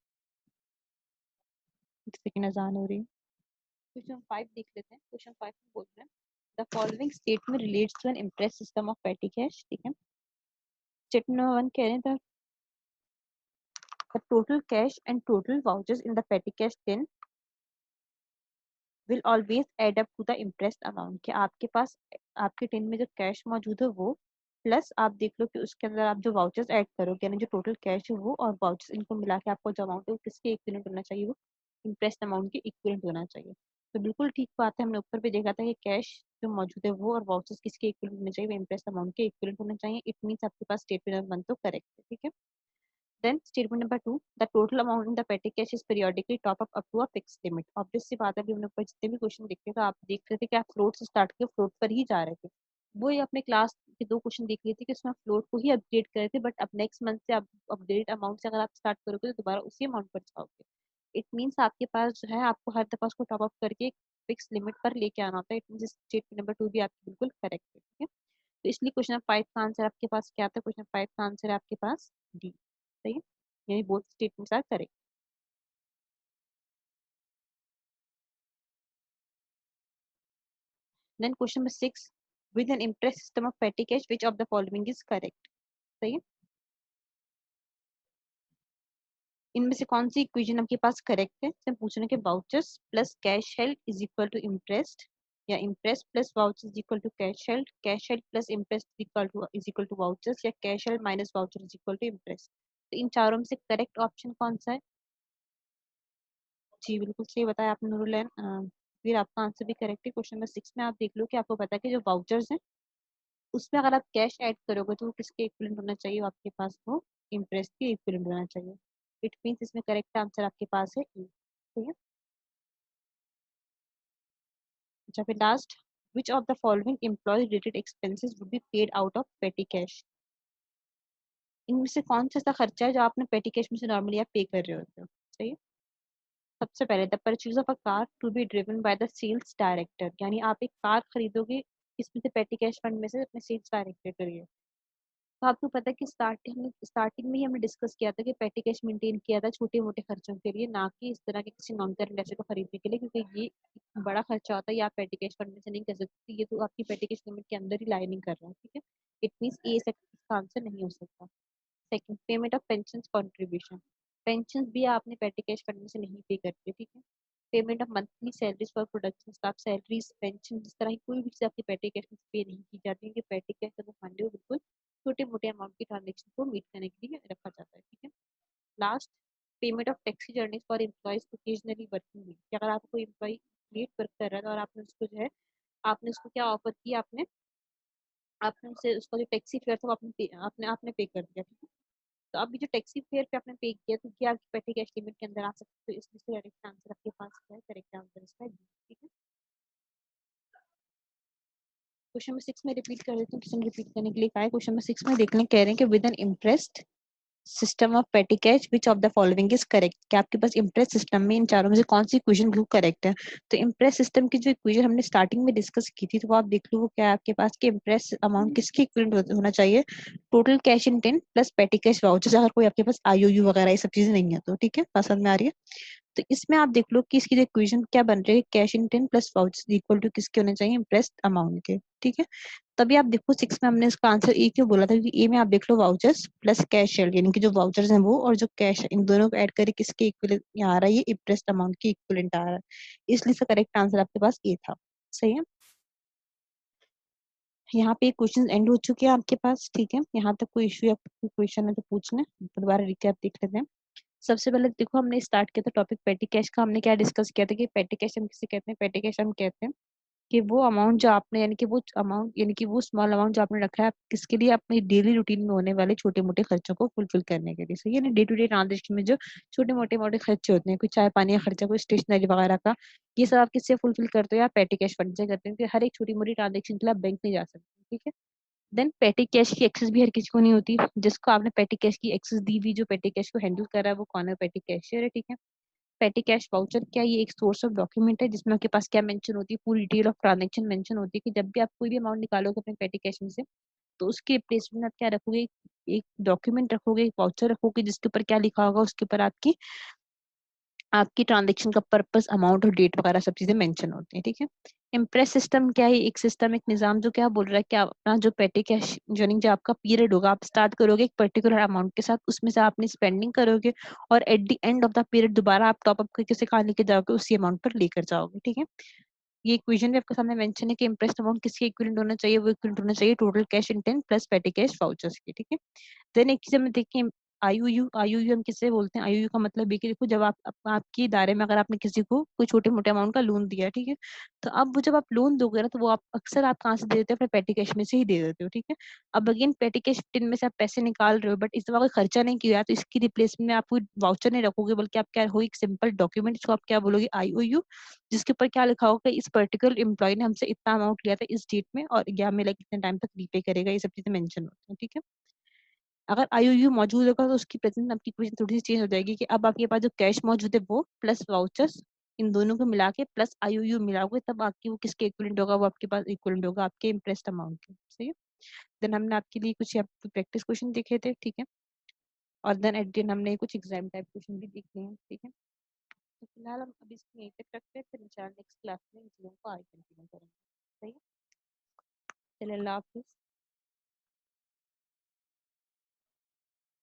सेकंड अजान हो रही है। क्वेश्चन 5 देख लेते हैं। क्वेश्चन 5 में बोल रहे हैं the following statement relates to an imprest system of petty cash, ठीक है। स्टेटमेंट नंबर 1 कह रहे हैं the total cash and total vouchers in the petty cash tin will always add up to the impressed amount। कि आपके पास आपके tin में जो कैश मौजूद है वो प्लस आप देख लो कि उसके अंदर आप जो वाउचर्स ऐड करोगे, यानी जो टोटल कैश है वो और वाउचर्स इनको मिला के आपको जो अमाउंट है वो किसके एक यूनिट होना चाहिए, वो इंटरेस्ट अमाउंट के इक्विवेलेंट होना चाहिए। तो बिल्कुल ठीक बात है, हमने ऊपर भी देखा था कि कैश जो मौजूद है वो और वाउचर्स किसके इक्विवेलेंट होने चाहिए, वो इंटरेस्ट अमाउंट के इक्विवेलेंट होने चाहिए। इट मींस आपके पास स्टेटमेंट नंबर 1 तो करेक्ट है, ठीक है। Then statement number 2, the total amount in the petty cash is periodically top up to a fixed limit. Obvious सी बात है, अभी हमने ऊपर जितने भी क्वेश्चन देखे तो आप देख रहे थे कि आप फ्लोट से स्टार्ट के फ्लोट पर ही जा रहे थे। वो ही अपने क्लास के 2 क्वेश्चन देख लिए थे कि उसमें फ्लोट को ही अपडेट करे थे, बट अब नेक्स्ट मंथ से आप अपडेट अमाउंट से अगर आप स्टार्ट करोगे तो दोबारा उसी अमाउंट पर जाओगे। इट मीन्स आपके पास जो है आपको हर दफा उसको टॉप अप करके फिक्स लिमिट पर लेके आना होता है। इट मीन्स स्टेटमेंट नंबर 2 भी आपकी बिल्कुल करेक्ट है, ठीक है। तो इसलिए क्वेश्चन 5 का आंसर आपके पास क्या था? क्वेश्चन 5 का आंसर है आपके पास डी, सही है। यानी both statements are correct. Then question number 6, with an interest system of petty cash which of the following is correct? सही है। इनमें से कौन सी इक्वेशन आपके पास करेक्ट है? हम पूछ रहे हैं कि vouchers plus cash held is equal to interest, या interest plus vouchers is equal to cash held plus interest is equal to vouchers, या cash held minus voucher is equal to interest. तो इन चारों में से करेक्ट ऑप्शन कौन सा है? जी बिल्कुल सही बताया आपने नूरुलैन। फिर आपका आंसर भी करेक्ट है। क्वेश्चन नंबर 6 में आप देख लो कि आपको पता है कि जो वाउचर्स हैं उसमें अगर आप कैश ऐड करोगे तो वो किसके इक्विवेलेंट होना चाहिए? वो आपके पास वो इंटरेस्ट के इक्विवेलेंट होना चाहिए। इट मींस इसमें करेक्ट आंसर आपके पास है ई, ठीक है। अच्छा फिर last, which of the following employee related expenses would be paid out of petty cash? इनमें से कौन सा ऐसा खर्चा है जो आपने पेटी कैश में से नॉर्मली आप पे कर रहे होते हो? सही है। सबसे पहले the purchase of a car to be driven by the sales director, यानी आप एक कार खरीदोगे इसमें से पेटी कैश फंड में से अपने सेल्स डायरेक्टर करिए। तो आपको पता है कि स्टार्टिंग में ही हमने डिस्कस किया था कि पेटी कैश मेंटेन किया था छोटे मोटे खर्चों के लिए, ना कि इस तरह के किसी नॉन करंट एसेट को खरीदने के लिए, क्योंकि ये एक बड़ा खर्चा होता है, ये आप पेटी कैश फंड में से नहीं कर सकते, ये तो आपकी पेटी कैश लिमिट के अंदर ही लाई नहीं कर रहा है, ठीक है। इट मीन्स ए इसका आंसर नहीं हो सकता। Second, payment of pension contribution, pension भी आपने पेटी कैश फंड में से नहीं पे करते, ठीक है। Payment of monthly salaries for production staff, salaries pension जिस तरह की कोई भी चीज आपकी पेटी कैश में पे नहीं की जाती है, पेटी कैश का जो फंड है वो बिल्कुल छोटे मोटे अमाउंट की ट्रांजेक्शन को मीट करने के लिए रखा जाता है, ठीक है। Last, payment of taxi journeys for employees occasionally working week, कि अगर आपको कोई एम्प्लॉय लेट वर्क कर रहा है तो और आपने उसको जो है आपने उसको क्या ऑफर किया, आपने आपने उसे उसका जो टैक्सी फेयर था वो आपने पे कर दिया, ठीक है। तो अभी जो टैक्सी फेयर पे आपने पे किया तो क्या आपकी पेटी कैश लिमिट के अंदर आ सकते, तो इसलिए करेक्ट आंसर आपके पास क्या है? करेक्ट आंसर इसका डी, ठीक है। क्वेश्चन नंबर 6 में रिपीट कर देती हूँ, क्वेश्चन रिपीट करने के लिए कहा है। क्वेश्चन नंबर 6 में देख लें, कह रहे हैं कि with an interest system of petty cash which of the following is correct, कि आपके पास इंप्रेस सिस्टम में इन चारों में से कौन सी इक्वेशन बिल्कुल करेक्ट है? तो इंप्रेस सिस्टम की जो इक्वेशन हमने स्टार्टिंग में डिस्कस की थी, तो वो आप देख लो वो क्या है आपके पास, कि इंप्रेस अमाउंट किसके इक्विवेलेंट होना चाहिए? टोटल कैश इन 10 प्लस पेटी कैश वाउचर्स, अगर कोई आपके पास आईओयू वगैरह ये सब चीजें नहीं है तो, ठीक है, पसंद में आ रही है। तो इसमें आप देख लो कि इसकी जो इक्वेशन क्या बन रही है, cash in 10 plus vouchers equal to किसके होने चाहिए? इंप्रेस अमाउंट के, ठीक है। तभी आप देखो 6 में हमने इसका आंसर ए क्यों बोला था, क्योंकि ए में आप देख लो वाउचर्स प्लस कैश शेल्ड, यानी कि जो वाउचर्स हैं वो और जो कैश है इन दोनों को ऐड करके किसके इक्विवेलेंट यहाँ आ रहा है? ये इंटरेस्ट अमाउंट के इक्विवेलेंट आ रहा है, इसलिए इसका करेक्ट आंसर आपके पास ए था, सही है। यहाँ पे क्वेश्चन एंड हो चुके हैं आपके पास, ठीक है। यहाँ तक कोई इश्यू या क्वेश्चन है तो पूछ लें, दोबारा रिकैप देख लेते हैं। सबसे पहले देखो हमने स्टार्ट किया था टॉपिक पेटी कैश का, हमने क्या डिस्कस किया था कि पेटी कैश हम किसे कहते हैं? पेटी कैश हम कहते हैं कि वो अमाउंट जो आपने यानी कि वो अमाउंट यानी कि वो स्मॉल अमाउंट जो आपने रखा है, आप किसके लिए? अपनी डेली रूटीन में होने वाले छोटे मोटे खर्चों को फुलफिल करने के लिए, सही है ना। डे टू डे ट्रांजेक्शन में जो छोटे मोटे खर्चे होते हैं, कोई चाय पानी का खर्चा, कोई स्टेशनरी वगैरह का, ये सब आप किससे फुलफिल करते हो? या पेटी कैश फंड से करते हैं, क्योंकि हर एक छोटी मोटी ट्रांजेक्शन के लिए आप बैंक नहीं जा सकते, ठीक है। देन पेटी कैश की एक्सेस भी हर किसी को नहीं होती, जिसको आपने पेटी कैश की एक्सेस दी हुई, जो पेटी कैश को हैंडल कर रहा है वो कौन है? पेटी कैशियर है, ठीक है। पेटी कैश वाउचर क्या? ये एक सोर्स ऑफ डॉक्यूमेंट है जिसमें आपके पास क्या मेंशन होती है? पूरी डिटेल ऑफ ट्रांजैक्शन मेंशन होती है, कि जब भी आप कोई भी अमाउंट निकालोगे अपने पेटी कैश में से तो उसके रिप्लेसमेंट में आप क्या रखोगे? एक डॉक्यूमेंट रखोगे, एक वाउचर रखोगे, जिसके ऊपर क्या लिखा होगा? उसके ऊपर आपकी आपकी ट्रांजेक्शन का पर्पस, अमाउंट और डेट वगैरह सब चीजें मेंशन होती है, ठीक है। इम्प्रेस सिस्टम क्या है? एक सिस्टम, एक निजाम जो क्या बोल रहा है कि आप अपना जो पेटी कैश जर्निंग जो आपका पीरियड होगा, आप स्टार्ट करोगे एक पर्टिकुलर अमाउंट के साथ, उसमें से आपने स्पेंडिंग करोगे और eight the end of the period दोबारा आप टॉप अप करके उसे कहाँ लेके जाओगे? उसी अमाउंट पर लेकर जाओगे, ठीक है। ये इक्वेशन भी आपके सामने मेंशन है कि इंप्रेस अमाउंट किसके इक्विवेलेंट होना चाहिए? वो इक्विवेलेंट होना चाहिए टोटल कैश इन 10 प्लस पेटी कैश वाउचर्स की, ठीक है। देन एक चीज हमें देखिए, आईओयू हम किससे बोलते हैं? आईओयू का मतलब है कि देखो जब आपके दायरे में अगर आपने किसी को कोई छोटे मोटे अमाउंट का लोन दिया, ठीक है, तो अब वो जब आप लोन दोगे ना, तो वो आप अक्सर आप कहाँ से दे देते हो? अपने पेटी कैश में से ही दे देते हो, ठीक है। अब अगेन पेटी कैश टिन में से आप पैसे निकाल रहे हो, बट इस दफा कोई खर्चा नहीं किया, तो इसकी रिप्लेसमेंट में आप कोई वाउचर नहीं रखोगे, बल्कि आप क्या हो, एक सिंपल डॉक्यूमेंट, इसको आप क्या बोलोगे? आईओयू, जिसके ऊपर क्या लिखा होगा? इस पर्टिकुलर एम्प्लॉय ने हमसे इतना अमाउंट लिया था इस डेट में, और या में लाइक इतने टाइम तक रीपे करेगा, ये सब चीजें मेंशन होती हैं, ठीक है। अगर आईओयू मौजूद होगा तो उसकी प्रेजेंट आपकी इक्वेशन थोड़ी सी चेंज हो जाएगी कि अब आपके पास जो कैश मौजूद है वो प्लस वाउचर्स, इन दोनों को मिला के प्लस आईओयू मिलाओगे, तब आपकी वो किसके इक्विवेलेंट होगा? वो आपके पास इक्विवेलेंट होगा आपके इंटरेस्ट अमाउंट के, सही है। देन हमने आपके लिए कुछ यहाँ प्रैक्टिस क्वेश्चन देखे थे, ठीक है, और देन एट द एंड हमने कुछ एग्जाम टाइप क्वेश्चन भी देखे हैं, ठीक है। तो फिलहाल हम अभी इसको यहीं तक रखते हैं, फिर इंशाल्लाह नेक्स्ट क्लास में इन चीजों को आगे कंटिन्यू करेंगे, सही है। चलिए, अल्लाह हाफिज।